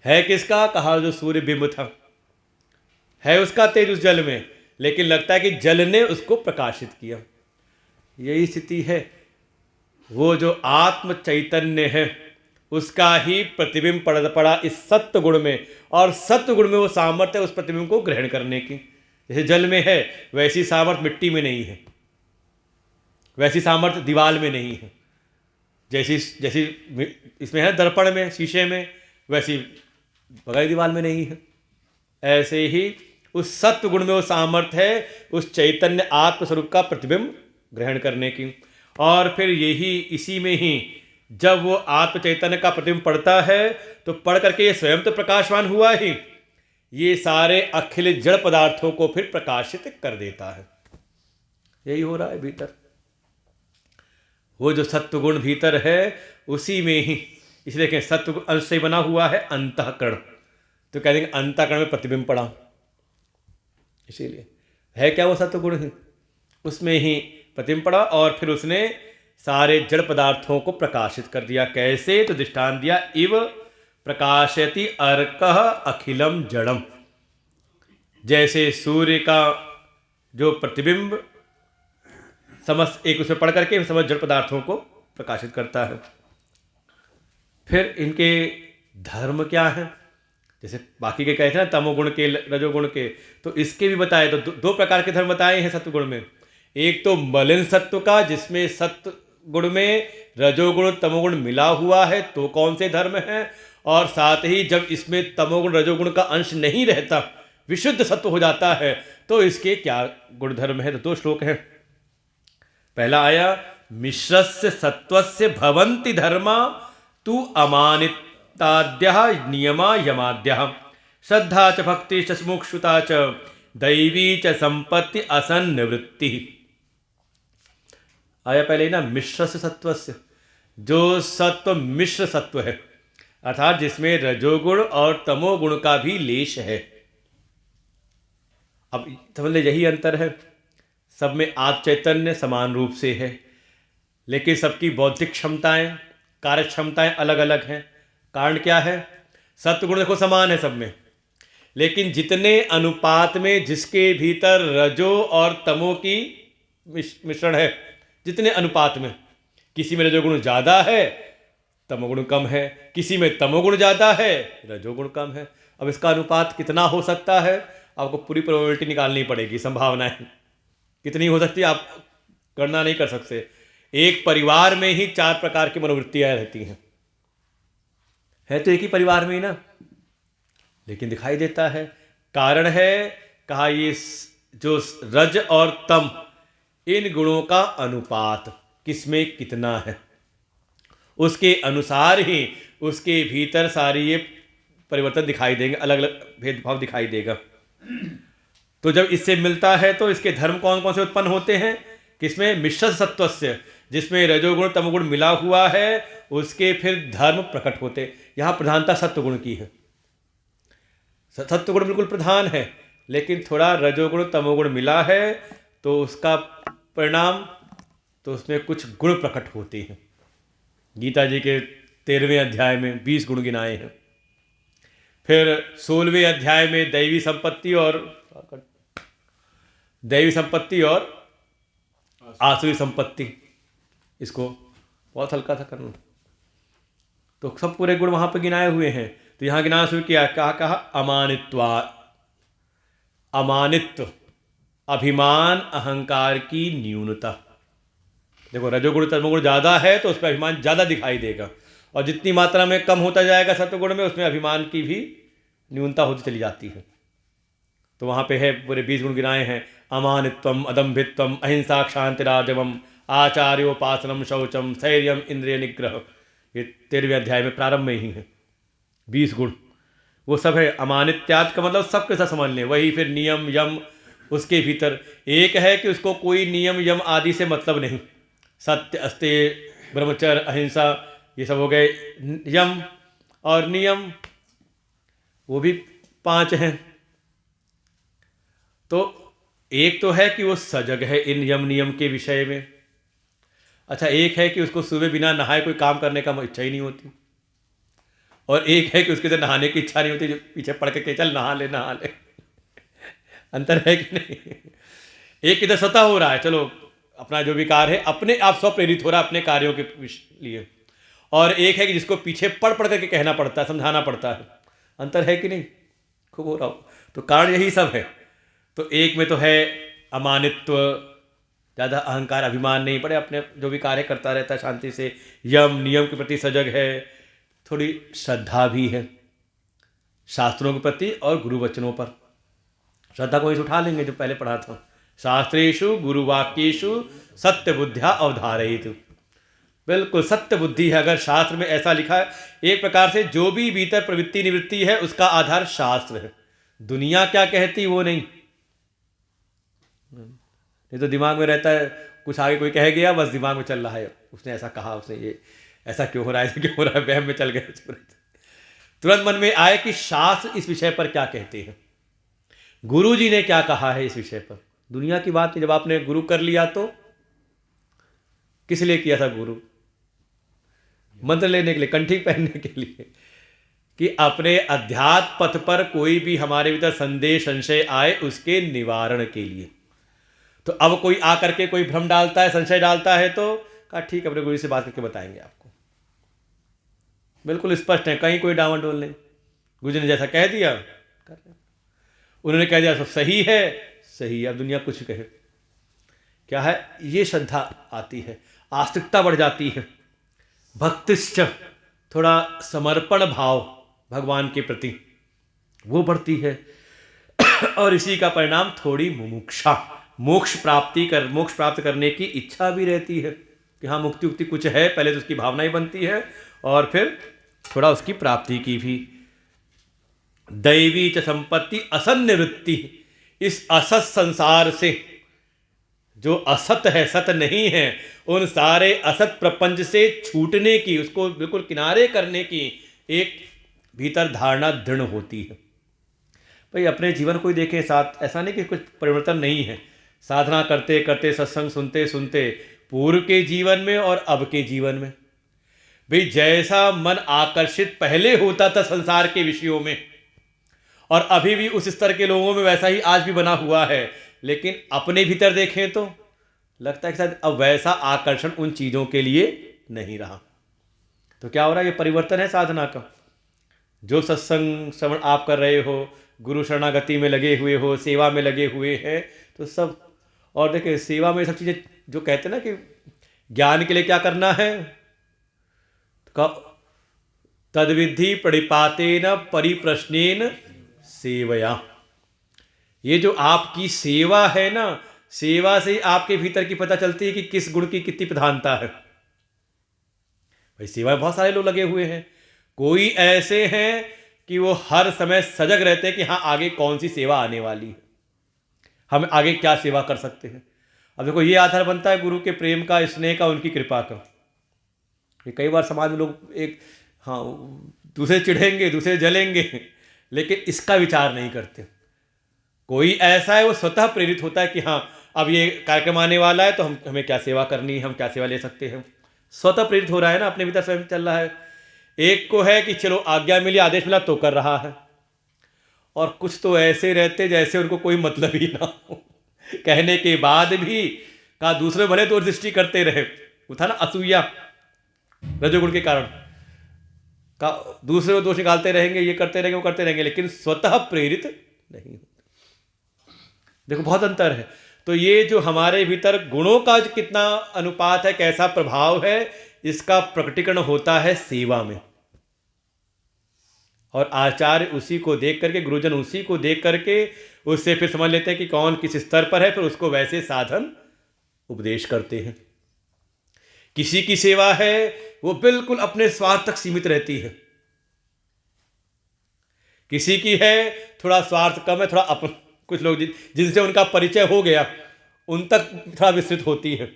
है किसका? कहा जो सूर्य बिंब था, है उसका तेज उस जल में, लेकिन लगता है कि जल ने उसको प्रकाशित किया। यही स्थिति है, वो जो आत्म चैतन्य है उसका ही प्रतिबिंब पड़ा इस सत्व गुण में, और सत्व गुण में वो सामर्थ्य है उस प्रतिबिंब को ग्रहण करने की। जैसे जल में है वैसी सामर्थ्य मिट्टी में नहीं है, वैसी सामर्थ्य दीवाल में नहीं है, जैसी जैसी इसमें है दर्पण में शीशे में, वैसी बगैर दीवाल में नहीं है। ऐसे ही उस सत्व गुण में वो सामर्थ्य है उस चैतन्य आत्मस्वरूप का प्रतिबिंब ग्रहण करने की। और फिर यही इसी में ही जब वो आत्म चैतन्य का प्रतिबिंब पड़ता है तो पढ़ करके ये स्वयं तो प्रकाशवान हुआ ही, ये सारे अखिल जड़ पदार्थों को फिर प्रकाशित कर देता है। यही हो रहा है भीतर, वो जो सत्वगुण भीतर है उसी में ही, इसलिए कहें सत्व अंश से बना हुआ है अंतःकरण, तो कह देंगे अंतःकरण में प्रतिबिंब पड़ा, इसीलिए है क्या वो सत्वगुण ही, उसमें ही प्रतिबिंब पड़ा और फिर उसने सारे जड़ पदार्थों को प्रकाशित कर दिया। कैसे? तो दृष्टांत दिया, इव प्रकाशयति अर्कः अखिलम जड़म। जैसे सूर्य का जो प्रतिबिंब समस्त एक उसमें पढ़ करके समस्त जड़ पदार्थों को प्रकाशित करता है। फिर इनके धर्म क्या है? जैसे बाकी के कहते हैं ना तमोगुण के रजोगुण के, तो इसके भी बताए, तो दो प्रकार के धर्म बताए हैं सत्वगुण में। एक तो मलिन सत्व का, जिसमें सत्व गुण में रजोगुण तमोगुण मिला हुआ है, तो कौन से धर्म हैं, और साथ ही जब इसमें तमोगुण रजोगुण का अंश नहीं रहता, विशुद्ध सत्व हो जाता है, तो इसके क्या गुण धर्म है। तो दो श्लोक हैं। पहला आया, मिश्रस्य सत्वस्य भवन्ति धर्मा तु अमानिताद्यः नियमा यमाद्यः श्रद्धा च भक्ति च मुमुक्षुता च दैवी च संपत्ति असन्निवृत्ति। आया पहले ही ना, मिश्रस्य सत्वस्य, जो सत्व मिश्र सत्व है, अर्थात जिसमें रजोगुण और तमोगुण का भी लेश है। अब समझ ले यही अंतर है। सब में आप चैतन्य समान रूप से है, लेकिन सबकी बौद्धिक क्षमताएं, कार्य क्षमताएं अलग अलग हैं। कारण क्या है? सत्वगुण देखो समान है सब में, लेकिन जितने अनुपात में जिसके भीतर रजो और तमो की मिश्रण है, जितने अनुपात में, किसी में रजोगुण ज़्यादा है, तमोगुण कम है, किसी में तमोगुण ज़्यादा है, रजोगुण कम है। अब इसका अनुपात कितना हो सकता है? आपको पूरी प्रोबेबिलिटी निकालनी पड़ेगी, संभावनाएं कितनी हो सकती है आप गणना नहीं कर सकते। एक परिवार में ही 4 प्रकार की मनोवृत्तियां रहती हैं, है तो एक ही परिवार में ही ना, लेकिन दिखाई देता है। कारण है, कहा ये जो रज और तम, इन गुणों का अनुपात किसमें कितना है, उसके अनुसार ही उसके भीतर सारी ये परिवर्तन दिखाई देंगे, अलग अलग भेदभाव दिखाई देगा। तो जब इससे मिलता है तो इसके धर्म कौन कौन से उत्पन्न होते हैं? किसमें? मिश्र सत्वस्य, जिसमें रजोगुण तमोगुण मिला हुआ है, उसके फिर धर्म प्रकट होते। यहाँ प्रधानता सत्वगुण की है, सत्वगुण बिल्कुल प्रधान है, लेकिन थोड़ा रजोगुण तमोगुण मिला है तो उसका परिणाम, तो उसमें कुछ गुण प्रकट होते हैं। गीता जी के 13वें अध्याय में 20 गुण गिनाए हैं। फिर 16वें अध्याय में दैवी संपत्ति और आसुरी संपत्ति, इसको बहुत हल्का सा करना, तो सब पूरे गुण वहां पर गिनाए हुए हैं। तो यहां गिनाना शुरू किया, कहा अमानित्व, अभिमान अहंकार की न्यूनता। देखो रजोगुण तमोगुण ज़्यादा है तो उसमें अभिमान ज़्यादा दिखाई देगा, और जितनी मात्रा में कम होता जाएगा सत्वगुण में, उसमें अभिमान की भी न्यूनता होती चली जाती है। तो वहाँ पे है पूरे 20 गुण गिनाए हैं। अमानित्वम, अदम्भित्वम, अहिंसा, क्षांतिराजवम, आचार्योपासनम, शौचम, स्थैर्यम, इंद्रिय निग्रह। ये 13वें अध्याय में प्रारंभ में ही है 20 गुण, वो सब है। अमानित्यात का मतलब सबके साथ समझ लें। वही फिर नियम यम, उसके भीतर एक है कि उसको कोई नियम यम आदि से मतलब नहीं। सत्य, अस्तेय, ब्रह्मचर्य, अहिंसा, ये सब हो गए यम, और नियम वो भी 5 हैं। तो एक तो है कि वो सजग है इन यम नियम के विषय में। अच्छा, एक है कि उसको सुबह बिना नहाए कोई काम करने का इच्छा ही नहीं होती, और एक है कि उसके अंदर नहाने की इच्छा नहीं होती, जो पीछे पड़ के चल नहा ले नहा ले। अंतर है कि नहीं? एक इधर स्वतः हो रहा है, चलो अपना जो विकार है अपने आप स्वप्रेरित हो रहा है अपने कार्यों के लिए, और एक है कि जिसको पीछे पढ़ पढ़ करके कहना पड़ता है, समझाना पड़ता है। अंतर है कि नहीं? खूब हो रहा हो। तो कारण यही सब है। तो एक में तो है अमानित्व, ज़्यादा अहंकार अभिमान नहीं पड़े, अपने जो भी कार्य करता रहता है शांति से। यम, नियम के प्रति सजग है, थोड़ी श्रद्धा भी है शास्त्रों के प्रति और गुरु वचनों पर। श्रद्धा को इस उठा लेंगे जो पहले पढ़ा था, शास्त्रेषु गुरुवाक्येषु सत्य बुद्धिया अवधारयित। बिल्कुल सत्य बुद्धि है। अगर शास्त्र में ऐसा लिखा है, एक प्रकार से जो भी भीतर प्रवृत्ति निवृत्ति है उसका आधार शास्त्र है। दुनिया क्या कहती वो नहीं, तो दिमाग में रहता है, कुछ आगे कोई कह गया, बस दिमाग में चल रहा है, उसने ऐसा कहा, उसने ये ऐसा क्यों हो रहा है, ऐसा क्यों हो रहा है, वहम में चल गए। तुरंत मन में आए कि शास्त्र इस विषय पर क्या कहते हैं, गुरु जी ने क्या कहा है इस विषय पर। दुनिया की बात जब आपने गुरु कर लिया तो किस लिए किया था गुरु? मंत्र लेने के लिए, कंठी पहनने के लिए, कि अपने अध्यात्म पथ पर कोई भी हमारे भीतर संदेह संशय आए उसके निवारण के लिए। तो अब कोई आकर के कोई भ्रम डालता है, संशय डालता है, तो कहा ठीक है, अपने गुरु से बात करके बताएंगे आपको। बिल्कुल स्पष्ट है, कहीं कोई डावाडोल नहीं। गुरु जी ने जैसा कह दिया कर रहे, उन्होंने कह दिया सब सही है, सही है। अब दुनिया कुछ कहे क्या है, ये श्रद्धा आती है, आस्तिकता बढ़ जाती है, भक्तिश्च, थोड़ा समर्पण भाव भगवान के प्रति वो बढ़ती है, और इसी का परिणाम थोड़ी मुमुक्षा, मोक्ष प्राप्त करने की इच्छा भी रहती है कि हाँ मुक्ति उक्ति कुछ है, पहले तो उसकी भावना ही बनती है और फिर थोड़ा उसकी प्राप्ति की भी। दैवी च संपत्ति असन्निवृत्ति, इस असत संसार से, जो असत है, सत नहीं है, उन सारे असत प्रपंच से छूटने की, उसको बिल्कुल किनारे करने की एक भीतर धारणा दृढ़ होती है। भाई अपने जीवन को ही देखें साथ, ऐसा नहीं कि कुछ परिवर्तन नहीं है, साधना करते करते, सत्संग सुनते सुनते, पूर्व के जीवन में और अब के जीवन में भाई जैसा मन आकर्षित पहले होता था संसार के विषयों में, और अभी भी उस स्तर के लोगों में वैसा ही आज भी बना हुआ है, लेकिन अपने भीतर देखें तो लगता है कि शायद अब वैसा आकर्षण उन चीज़ों के लिए नहीं रहा। तो क्या हो रहा है? ये परिवर्तन है साधना का। जो सत्संग श्रवण आप कर रहे हो, गुरु शरणागति में लगे हुए हो, सेवा में लगे हुए हैं, तो सब, और देखिए सेवा में सब चीज़ें जो कहते हैं ना कि ज्ञान के लिए क्या करना है, तद्विधि प्रणिपातेन परिप्रश्नेन सेवया। ये जो आपकी सेवा है ना, सेवा से आपके भीतर की पता चलती है कि किस गुण की कितनी प्रधानता है। भाई सेवा में बहुत सारे लोग लगे हुए हैं, कोई ऐसे हैं कि वो हर समय सजग रहते हैं कि हाँ आगे कौन सी सेवा आने वाली है, हम आगे क्या सेवा कर सकते हैं। अब देखो ये आधार बनता है गुरु के प्रेम का, स्नेह का, उनकी कृपा का। ये कई बार समाज में लोग एक हाँ दूसरे चिढ़ेंगे, दूसरे जलेंगे, लेकिन इसका विचार नहीं करते। कोई ऐसा है वो स्वतः प्रेरित होता है कि हाँ अब ये कार्यक्रम आने वाला है तो हमें क्या सेवा करनी है, हम क्या सेवा ले सकते हैं। स्वतः प्रेरित हो रहा है ना, अपने भीतर स्वयं चल रहा है। एक को है कि चलो आज्ञा मिली, आदेश मिला तो कर रहा है, और कुछ तो ऐसे रहते जैसे उनको कोई मतलब ही ना हो, कहने के बाद भी कहा दूसरे भले तो दृष्टि करते रहे। वो था ना असूया, रजोगुण के कारण का दूसरे को दोष निकालते रहेंगे, ये करते रहेंगे, वो करते रहेंगे, लेकिन स्वतः प्रेरित नहीं होते। देखो बहुत अंतर है। तो ये जो हमारे भीतर गुणों का कितना अनुपात है, कैसा प्रभाव है, इसका प्रकटीकरण होता है सेवा में। और आचार्य उसी को देख करके, गुरुजन उसी को देख करके उससे फिर समझ लेते हैं कि कौन किस स्तर पर है, फिर उसको वैसे साधन उपदेश करते हैं। किसी की सेवा है वो बिल्कुल अपने स्वार्थ तक सीमित रहती है, किसी की है थोड़ा स्वार्थ कम है, थोड़ा अपन, कुछ लोग जिनसे उनका परिचय हो गया उन तक थोड़ा विस्तृत होती है,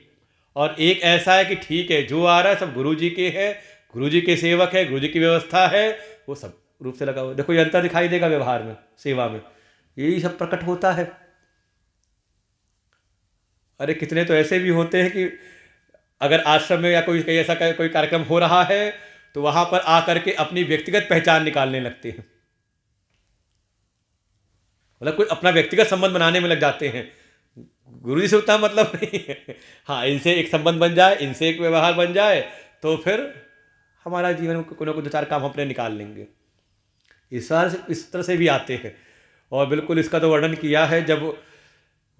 और एक ऐसा है कि ठीक है जो आ रहा है सब गुरु जी के है, गुरु जी के सेवक है, गुरु जी की व्यवस्था है, वो सब रूप से लगा हुआ। देखो ये अंतर दिखाई देगा व्यवहार में, सेवा में यही सब प्रकट होता है। अरे कितने तो ऐसे भी होते हैं कि अगर आश्रम में या कोई ऐसा कोई कार्यक्रम हो रहा है तो वहां पर आकर के अपनी व्यक्तिगत पहचान निकालने लगते हैं, मतलब कोई अपना व्यक्तिगत संबंध बनाने में लग जाते हैं। गुरु जी से उतना मतलब नहीं है, हाँ इनसे एक संबंध बन जाए, इनसे एक व्यवहार बन जाए तो फिर हमारा जीवन में कोई ना कोई दो चार काम अपने निकाल लेंगे। इस तरह से भी आते हैं। और बिल्कुल इसका तो वर्णन किया है, जब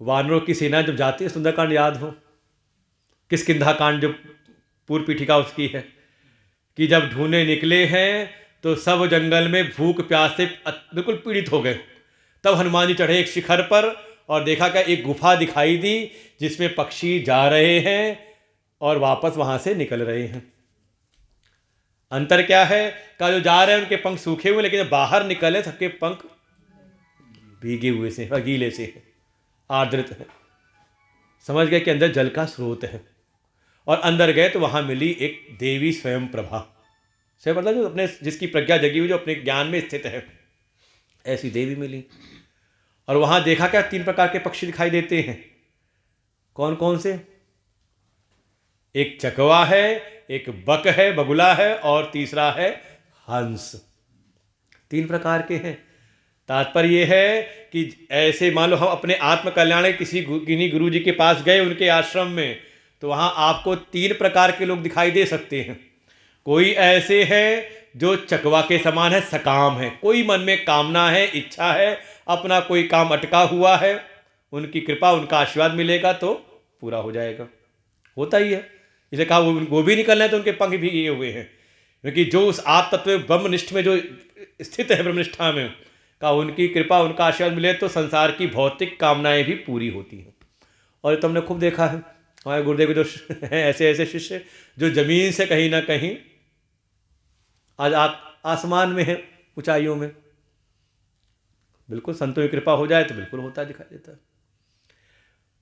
वानरों की सेना जब जाती है, सुंदरकांड याद हो, किष्किंधा कांड जो पूर्व पीठिका उसकी है, कि जब ढूंढने निकले हैं तो सब जंगल में भूख प्यास से बिल्कुल पीड़ित हो गए। तब हनुमान जी चढ़े एक शिखर पर और देखा क्या एक गुफा दिखाई दी जिसमें पक्षी जा रहे हैं और वापस वहां से निकल रहे हैं। अंतर क्या है? का जो जा रहे हैं उनके पंख सूखे हुए, लेकिन बाहर निकले सबके पंख भीगे हुए से, गीले से, आर्द्रित है। समझ गए कि अंदर जल का स्रोत है, और अंदर गए तो वहां मिली एक देवी स्वयं प्रभा से, मतलब जो अपने जिसकी प्रज्ञा जगी हुई, जो अपने ज्ञान में स्थित है, ऐसी देवी मिली। और वहां देखा क्या 3 प्रकार के पक्षी दिखाई देते हैं। कौन कौन से? एक चकवा है, एक बक है, बगुला है, और तीसरा है हंस। 3 प्रकार के हैं। तात्पर्य ये है कि ऐसे मान लो हम अपने आत्म कल्याण किन्हीं गुरु जी के पास गए उनके आश्रम में, तो वहां आपको 3 प्रकार के लोग दिखाई दे सकते हैं। कोई ऐसे हैं जो चकवा के समान है, सकाम है, कोई मन में कामना है, इच्छा है, अपना कोई काम अटका हुआ है, उनकी कृपा, उनका आशीर्वाद मिलेगा तो पूरा हो जाएगा। होता ही है। इसे कहा वो भी निकलना है तो उनके पंख भी ये हुए हैं, क्योंकि जो उस आत्म तत्व ब्रह्मनिष्ठ में जो स्थित है, ब्रह्मनिष्ठा में, का उनकी कृपा, उनका आशीर्वाद मिले तो संसार की भौतिक कामनाएं भी पूरी होती हैं। और तुमने खूब देखा है हमारे गुरुदेव के जो हैं ऐसे ऐसे शिष्य जो जमीन से कहीं ना कहीं आज आसमान में है, ऊंचाइयों में। बिल्कुल संतों की कृपा हो जाए तो बिल्कुल होता दिखाई देता है।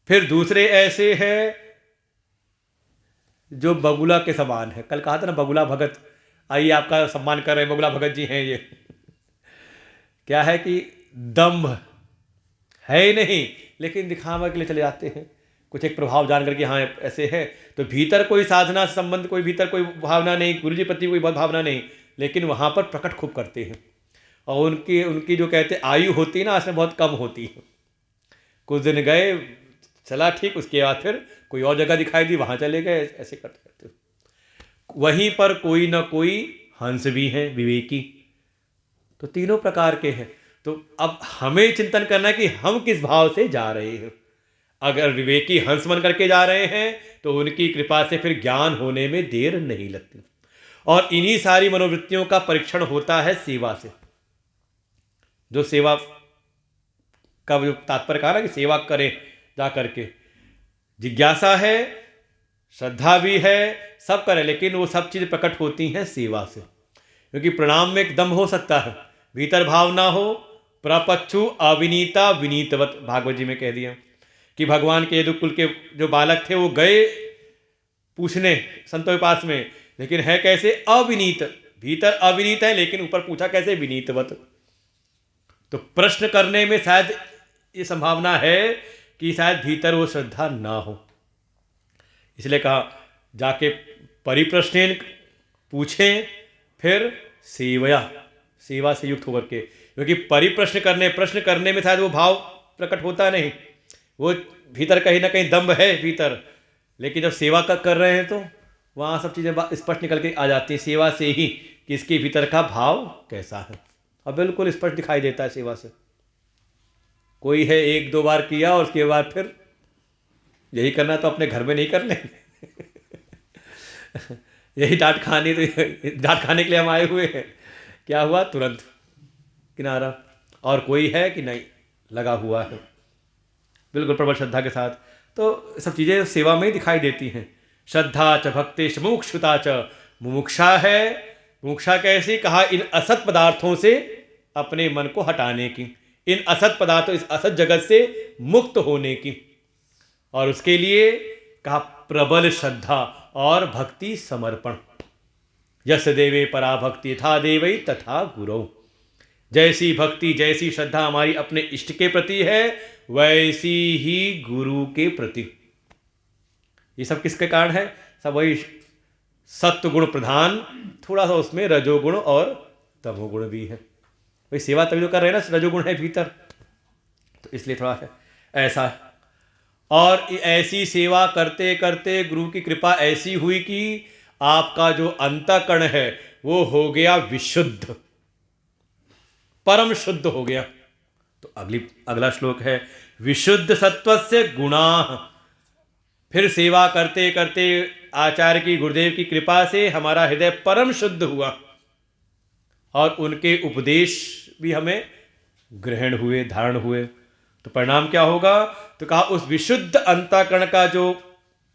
फिर दूसरे ऐसे हैं जो बगुला के समान है। कल कहा था ना बगुला भगत, आइए आपका सम्मान कर रहे हैं, बगुला भगत जी हैं ये। क्या है कि दम्भ है ही नहीं, लेकिन दिखावा के लिए चले जाते हैं, कुछ एक प्रभाव जान करके हाँ ऐसे है। तो भीतर कोई साधना से संबंध, कोई भीतर कोई भावना नहीं, गुरु जी प्रति कोई बहुत भावना नहीं, लेकिन वहाँ पर प्रकट खूब करते हैं। और उनकी उनकी जो कहते आयु होती है ना, उसमें बहुत कम होती है। कुछ दिन गए, चला ठीक, उसके बाद फिर कोई और जगह दिखाई दी, वहाँ चले गए, ऐसे करते करते। वहीं पर कोई ना कोई हंस भी हैं विवेकी, तो तीनों प्रकार के हैं। तो अब हमें चिंतन करना है कि हम किस भाव से जा रहे हैं। अगर विवेकी हंस बन करके जा रहे हैं तो उनकी कृपा से फिर ज्ञान होने में देर नहीं लगती। और इन्हीं सारी मनोवृत्तियों का परीक्षण होता है सेवा से। जो सेवा का जो तात्पर्य कहा ना कि सेवा करें जा करके, जिज्ञासा है, श्रद्धा भी है, सब करें, लेकिन वो सब चीज़ प्रकट होती हैं सेवा से। क्योंकि प्रणाम में एक दम हो सकता है, भीतर भाव ना हो, प्रपच्छु अविनीता विनीतवत, भागवत जी में कह दिया कि भगवान के यदुकुल के जो बालक थे वो गए पूछने संतों के पास में, लेकिन है कैसे अविनीत, भीतर अविनीत है, लेकिन ऊपर पूछा कैसे विनीतवत। तो प्रश्न करने में शायद ये संभावना है कि शायद भीतर वो श्रद्धा ना हो, इसलिए कहा जाके परिप्रश्नेन पूछें, फिर सेवा से युक्त होकर के। क्योंकि परिप्रश्न करने, प्रश्न करने में शायद वो भाव प्रकट होता नहीं, वो भीतर कहीं ना कहीं दम्भ है भीतर, लेकिन जब सेवा कर रहे हैं तो वहाँ सब चीज़ें स्पष्ट निकल के आ जाती हैं सेवा से ही, कि इसके भीतर का भाव कैसा है। और बिल्कुल स्पष्ट दिखाई देता है सेवा से। कोई है एक दो बार किया और उसके बाद फिर यही करना तो अपने घर में नहीं कर लेंगे यही डांट खाने के लिए हम आए हुए हैं, क्या हुआ तुरंत किनारा। और कोई है कि नहीं लगा हुआ है बिल्कुल प्रबल श्रद्धा के साथ। तो सब चीज़ें सेवा में ही दिखाई देती हैं। श्रद्धा च भक्तिश्च मुमुक्षुता च, मुमुक्षा है, मुमुक्षा कैसी कहा, इन असत पदार्थों से अपने मन को हटाने की, इन असत पदार्थों, इस असत जगत से मुक्त होने की। और उसके लिए कहा प्रबल श्रद्धा और भक्ति समर्पण। यस देवे परा भक्ति यथा देवै तथा गुरौ। जैसी भक्ति, जैसी श्रद्धा हमारी अपने इष्ट के प्रति है, वैसी ही गुरु के प्रति। ये सब किसके कारण है? सब वही सत्व गुण प्रधान, थोड़ा सा उसमें रजोगुण और तमोगुण भी है। वही सेवा तभी तो कर रहे हैं ना, रजोगुण है भीतर, तो इसलिए थोड़ा सा ऐसा है। और ऐसी सेवा करते करते गुरु की कृपा ऐसी हुई कि आपका जो अंतःकरण है वो हो गया विशुद्ध, परम शुद्ध हो गया। तो अगला श्लोक है विशुद्ध सत्वस्य गुणाः। फिर सेवा करते करते आचार्य की, गुरुदेव की कृपा से हमारा हृदय परम शुद्ध हुआ और उनके उपदेश भी हमें ग्रहण हुए, धारण हुए। तो परिणाम क्या होगा? तो कहा उस विशुद्ध अंतःकरण का जो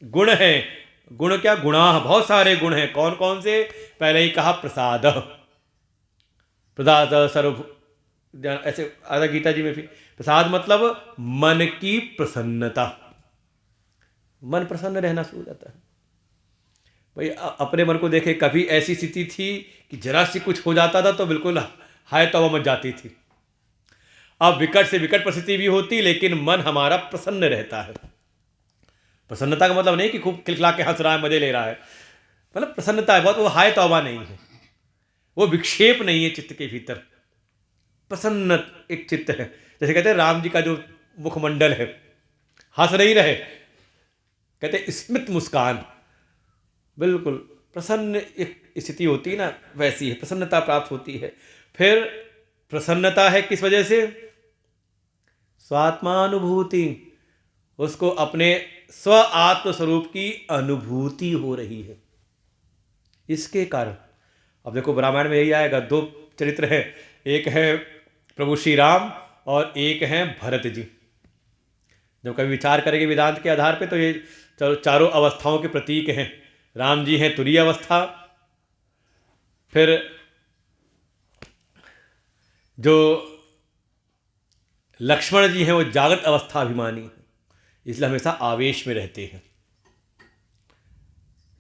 गुण है, गुण क्या, गुणाः, बहुत सारे गुण हैं। कौन कौन से? पहले ही कहा प्रसाद, प्रसाद सर्व, ऐसे आधा गीता जी में भी प्रसाद मतलब मन की प्रसन्नता, मन प्रसन्न रहना शुरू हो जाता है। भाई अपने मन को देखे, कभी ऐसी स्थिति थी कि जरा सी कुछ हो जाता था तो बिल्कुल हाय तौबा मच जाती थी। अब विकट से विकट परिस्थिति भी होती, लेकिन मन हमारा प्रसन्न रहता है। प्रसन्नता का मतलब नहीं कि खूब खिलखिला के हंस रहा है, मजे ले रहा है, मतलब प्रसन्नता है बहुत, वो हाय तौबा नहीं है, वो विक्षेप नहीं है चित्त के भीतर, प्रसन्न एक चित्त है। जैसे कहते हैं राम जी का जो मुखमंडल है, हंस नहीं रहे, कहते स्मित मुस्कान, बिल्कुल प्रसन्न एक स्थिति होती है ना, वैसी है, प्रसन्नता प्राप्त होती है। फिर प्रसन्नता है किस वजह से? स्वात्मानुभूति, उसको अपने स्व आत्म स्वरूप की अनुभूति हो रही है, इसके कारण। अब देखो रामायण में यही आएगा, दो चरित्र हैं, एक है प्रभु श्री राम और एक है भरत जी। जब कभी विचार करेंगे वेदांत के आधार पे तो ये चारों अवस्थाओं के प्रतीक हैं। राम जी हैं तुरीय अवस्था, फिर जो लक्ष्मण जी हैं वो जागृत अवस्था अभिमानी हैं, इसलिए हमेशा आवेश में रहते हैं।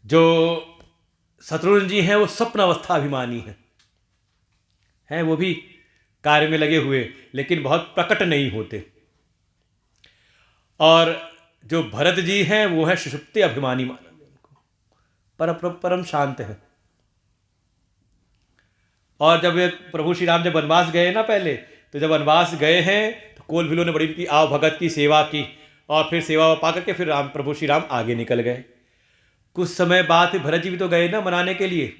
जो शत्रुघ्न जी हैं वो स्वप्न अवस्था अभिमानी हैं वो भी कार्य में लगे हुए, लेकिन बहुत प्रकट नहीं होते। और जो भरत जी हैं वो है सुषुप्ति अभिमानी माना गया उनको, परम शांत है। और जब ये प्रभु श्री राम जब वनवास गए ना पहले, तो जब वनवास गए हैं तो कोल भीलों ने बड़ी उनकी आव भगत की सेवा की, और फिर सेवा पा करके फिर प्रभु श्री राम आगे निकल गए। कुछ समय बाद फिर भरत जी भी तो गए ना मनाने के लिए।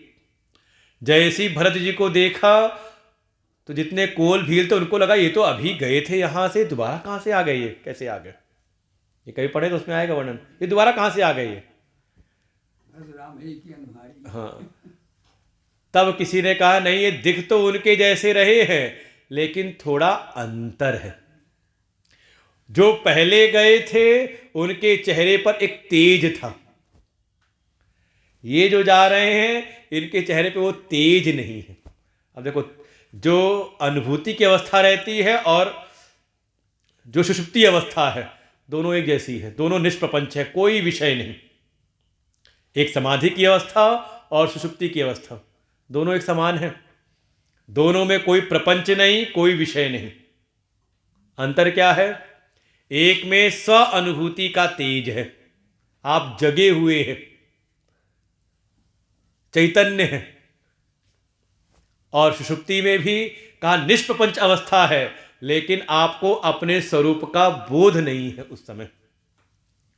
जैसे ही भरत जी को देखा तो जितने कोल भील थे उनको लगा ये तो अभी गए थे यहाँ से, दोबारा कहाँ से आ गए, ये कैसे आ गए, ये कहीं पढ़े तो उसमें आएगा वर्णन, ये दोबारा कहाँ से आ गए ये। हाँ, तब किसी ने कहा नहीं, ये दिख तो उनके जैसे रहे हैं लेकिन थोड़ा अंतर है। जो पहले गए थे उनके चेहरे पर एक तेज था, ये जो जा रहे हैं इनके चेहरे पे वो तेज नहीं है। अब देखो, जो अनुभूति की अवस्था रहती है और जो सुषुप्ति अवस्था है, दोनों एक जैसी है, दोनों निष्प्रपंच है, कोई विषय नहीं। एक समाधि की अवस्था और सुषुप्ति की अवस्था, दोनों एक समान है, दोनों में कोई प्रपंच नहीं, कोई विषय नहीं। अंतर क्या है? एक में स्व अनुभूति का तेज है, आप जगे हुए हैं, चैतन्य है, और सुषुप्ति में भी कहा निष्प्रपंच अवस्था है, लेकिन आपको अपने स्वरूप का बोध नहीं है। उस समय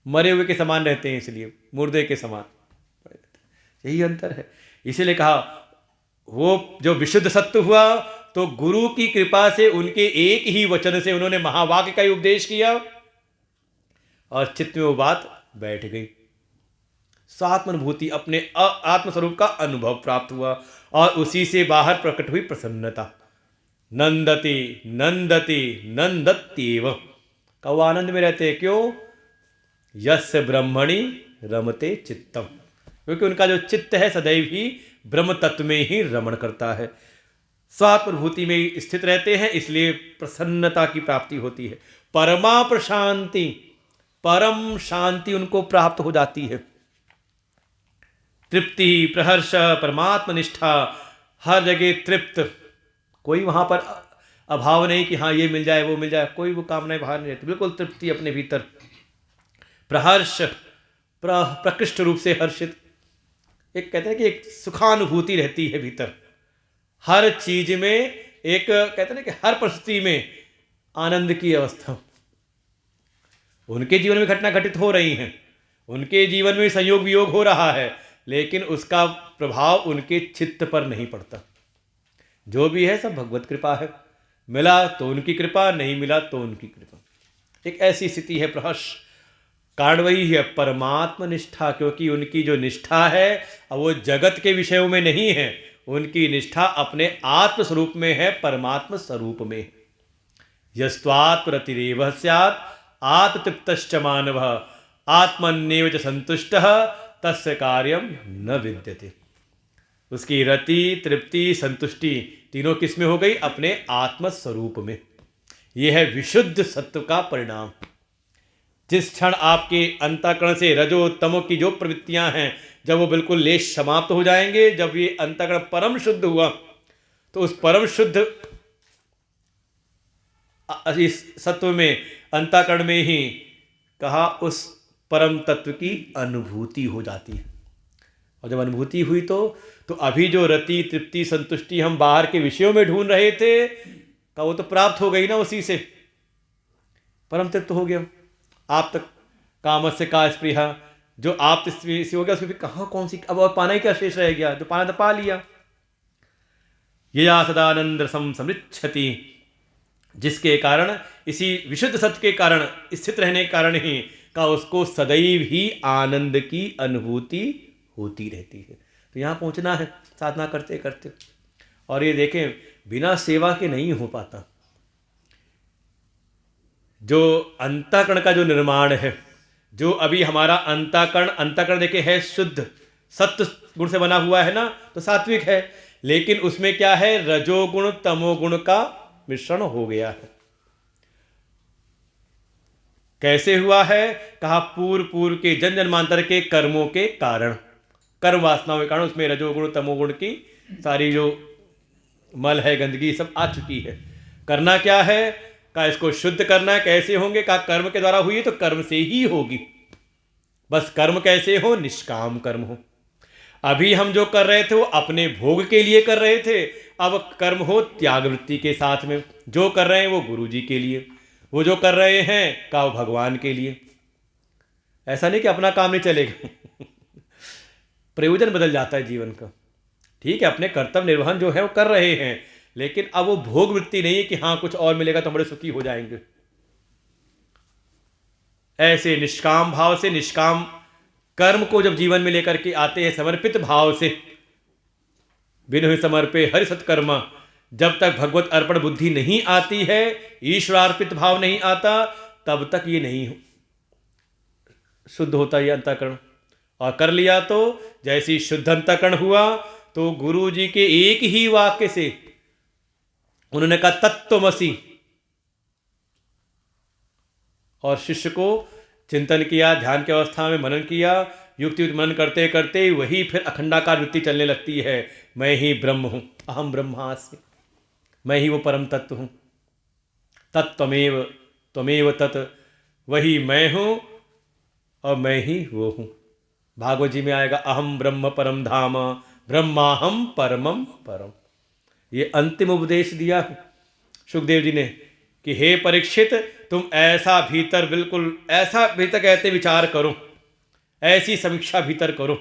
मरे हुए के समान रहते हैं, इसलिए मुर्दे के समान, यही अंतर है। इसीलिए कहा वो जो विशुद्ध सत्व हुआ तो गुरु की कृपा से उनके एक ही वचन से उन्होंने महावाक्य का ही उपदेश किया और चित्त में वो बात बैठ गई। स्वात्मानुभूति, अपने आत्मस्वरूप का अनुभव प्राप्त हुआ और उसी से बाहर प्रकट हुई प्रसन्नता। नंदति नंदति नंदत्येव, का वो आनंद में रहते हैं। क्यों? यस्य ब्रह्मणि रमते चित्तम, क्योंकि उनका जो चित्त है सदैव ही ब्रह्म तत्व में ही रमण करता है, स्वात्मभूति में स्थित रहते हैं, इसलिए प्रसन्नता की प्राप्ति होती है। परमा प्रशांति, परम शांति उनको प्राप्त हो जाती है। तृप्ति, प्रहर्ष, परमात्म निष्ठा, हर जगह तृप्त, कोई वहाँ पर अभाव नहीं कि हाँ ये मिल जाए वो मिल जाए, कोई वो कामनाएं बाहर नहीं रहती, बिल्कुल तृप्ति अपने भीतर। प्रहर्ष, प्रकृष्ट रूप से हर्षित, एक कहते हैं कि एक सुखानुभूति रहती है भीतर, हर चीज में एक कहते हैं कि हर परिस्थिति में आनंद की अवस्था। उनके जीवन में घटना घटित हो रही हैं, उनके जीवन में संयोग वियोग हो रहा है, लेकिन उसका प्रभाव उनके चित्त पर नहीं पड़ता। जो भी है सब भगवत कृपा है, मिला तो उनकी कृपा, नहीं मिला तो उनकी कृपा। एक ऐसी स्थिति है प्रहर्ष। कारण वही है परमात्म निष्ठा, क्योंकि उनकी जो निष्ठा है अब वो जगत के विषयों में नहीं है, उनकी निष्ठा अपने आत्म स्वरूप में है, परमात्म स्वरूप में। यस्त्वात्मरतिरेव स्यात् आत्मतृप्तश्च मानवः आत्मन्येव च संतुष्टः तस्य कार्यम न विद्यते। उसकी रति, तृप्ति, संतुष्टि तीनों किस में हो गई? अपने आत्म स्वरूप में। यह है विशुद्ध सत्व का परिणाम। जिस क्षण आपके अंतःकरण से रजो तमो की जो प्रवृत्तियां हैं, जब वो बिल्कुल लेश समाप्त हो जाएंगे, जब ये अंतःकरण परम शुद्ध हुआ, तो उस परम शुद्ध इस सत्व में, अंतःकरण में ही कहा उस परम तत्व की अनुभूति हो जाती है। और जब अनुभूति हुई तो अभी जो रति, तृप्ति, संतुष्टि हम बाहर के विषयों में ढूंढ रहे थे, का वो तो प्राप्त हो गई ना, उसी से परम तत्व हो गया। आप तक कामस्य का स्पृहा, जो आप से हो गया, उसमें कहाँ कौन सी, अब और पाना ही क्या शेष रह गया? जो पाना तो पा लिया। यया सदानंद रसम समृच्छति, जिसके कारण, इसी विशुद्ध सत्य के कारण, स्थित रहने के कारण ही का उसको सदैव ही आनंद की अनुभूति होती रहती है। तो यहाँ पहुँचना है साधना करते करते। और ये देखें, बिना सेवा के नहीं हो पाता। जो अंतःकरण का जो निर्माण है, जो अभी हमारा अंतःकरण देखे है शुद्ध सत्य गुण से बना हुआ है ना, तो सात्विक है, लेकिन उसमें क्या है? रजोगुण तमोगुण का मिश्रण हो गया है। कैसे हुआ है? कहा पूर्व के जन जन्मांतर के कर्मों के कारण, कर्म वासनाओं के कारण उसमें रजोगुण तमोगुण की सारी जो मल है, गंदगी सब आ चुकी है। करना क्या है? कहा इसको शुद्ध करना है, कैसे होंगे? कहा कर्म के द्वारा हुई है तो कर्म से ही होगी। बस कर्म कैसे हो? निष्काम कर्म हो। अभी हम जो कर रहे थे वो अपने भोग के लिए कर रहे थे, अब कर्म हो त्याग वृत्ति के साथ में। जो कर रहे हैं वो गुरु जी के लिए, वो जो कर रहे हैं का वो भगवान के लिए। ऐसा नहीं कि अपना काम नहीं चलेगा प्रयोजन बदल जाता है जीवन का। ठीक है, अपने कर्तव्य निर्वहन जो है वो कर रहे हैं, लेकिन अब वो भोग वृत्ति नहीं है कि हाँ कुछ और मिलेगा तो हम बड़े सुखी हो जाएंगे। ऐसे निष्काम भाव से, निष्काम कर्म को जब जीवन में लेकर के आते हैं, समर्पित भाव से, बिनु समर्पे हरि सत्कर्मा, जब तक भगवत अर्पण बुद्धि नहीं आती है, ईश्वरार्पित भाव नहीं आता, तब तक ये नहीं शुद्ध होता ये अंतःकरण। और कर लिया तो जैसी शुद्ध अंतःकरण हुआ तो गुरु जी के एक ही वाक्य से उन्होंने कहा तत्त्वमसि, और शिष्य को चिंतन किया, ध्यान की अवस्था में मनन किया, युक्ति मनन करते करते वही फिर अखंडाकार वृत्ति चलने लगती है। मैं ही ब्रह्म हूँ, अहम ब्रह्मास्मि, मैं ही वो परम तत्व हूँ। तत्त्वमेव त्वमेव तत्, वही मैं हूँ और मैं ही वो हूँ। भागवत जी में आएगा अहम ब्रह्म परम धाम ब्रह्माहम परमम परम। ये अंतिम उपदेश दिया सुखदेव जी ने कि हे परीक्षित, तुम ऐसा भीतर, बिल्कुल ऐसा भीतर कहते विचार करो, ऐसी समीक्षा भीतर करो।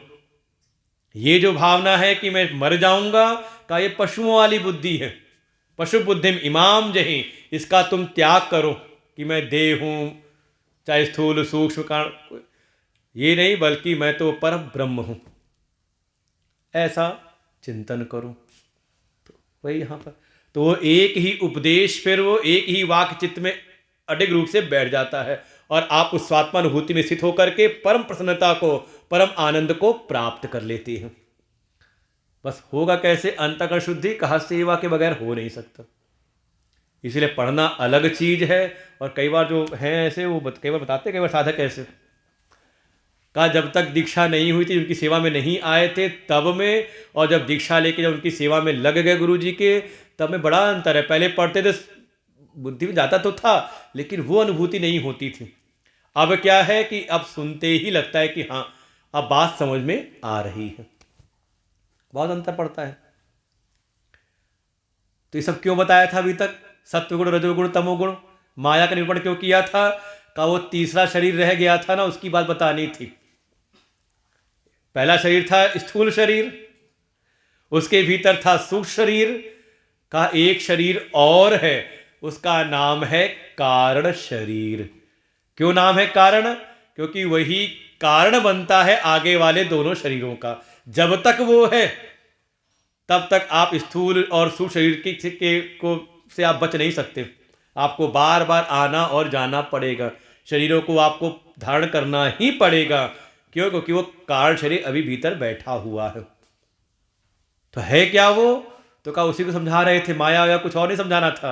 ये जो भावना है कि मैं मर जाऊंगा का, ये पशुओं वाली बुद्धि है। पशु बुद्धिम इमाम जही, इसका तुम त्याग करो कि मैं देह हूं, चाहे स्थूल सूक्ष्म कारण, ये नहीं, बल्कि मैं तो परम ब्रह्म हूं, ऐसा चिंतन करो। तो वही यहां पर तो वो एक ही उपदेश, फिर वो एक ही वाक्य चित्त में अडिग रूप से बैठ जाता है और आप उस स्वात्मानुभूति में स्थित होकर के परम प्रसन्नता को, परम आनंद को प्राप्त कर लेते हैं। बस होगा कैसे? अंतःकरण शुद्धि कहा सेवा के बगैर हो नहीं सकता। इसलिए पढ़ना अलग चीज है, और कई बार जो हैं ऐसे वो कई बार बताते, कई बार साधक ऐसे कहा जब तक दीक्षा नहीं हुई थी, उनकी सेवा में नहीं आए थे तब में, और जब दीक्षा लेके जब उनकी सेवा में लग गए गुरु जी के, तब में बड़ा अंतर है। पहले पढ़ते थे, बुद्धि में जाता तो था, लेकिन वो अनुभूति नहीं होती थी। अब क्या है कि अब सुनते ही लगता है कि हाँ अब बात समझ में आ रही है। बहुत अंतर पड़ता है। तो ये सब क्यों बताया था अभी तक? सत्वगुण, रजोगुण, तमोगुण, माया का निरूपण क्यों किया था? का वो तीसरा शरीर रह गया था ना, उसकी बात बतानी थी। पहला शरीर था स्थूल शरीर, उसके भीतर था सूक्ष्म शरीर, का एक शरीर और है, उसका नाम है कारण शरीर। क्यों नाम है कारण? क्योंकि वही कारण बनता है आगे वाले दोनों शरीरों का। जब तक वो है तब तक आप स्थूल और सूक्ष्म शरीर से आप बच नहीं सकते। आपको बार बार आना और जाना पड़ेगा, शरीरों को आपको धारण करना ही पड़ेगा। क्यों? क्योंकि वो कारण शरीर अभी भीतर बैठा हुआ है। तो है क्या वो? तो क्या उसी को समझा रहे थे, माया या कुछ और नहीं समझाना था?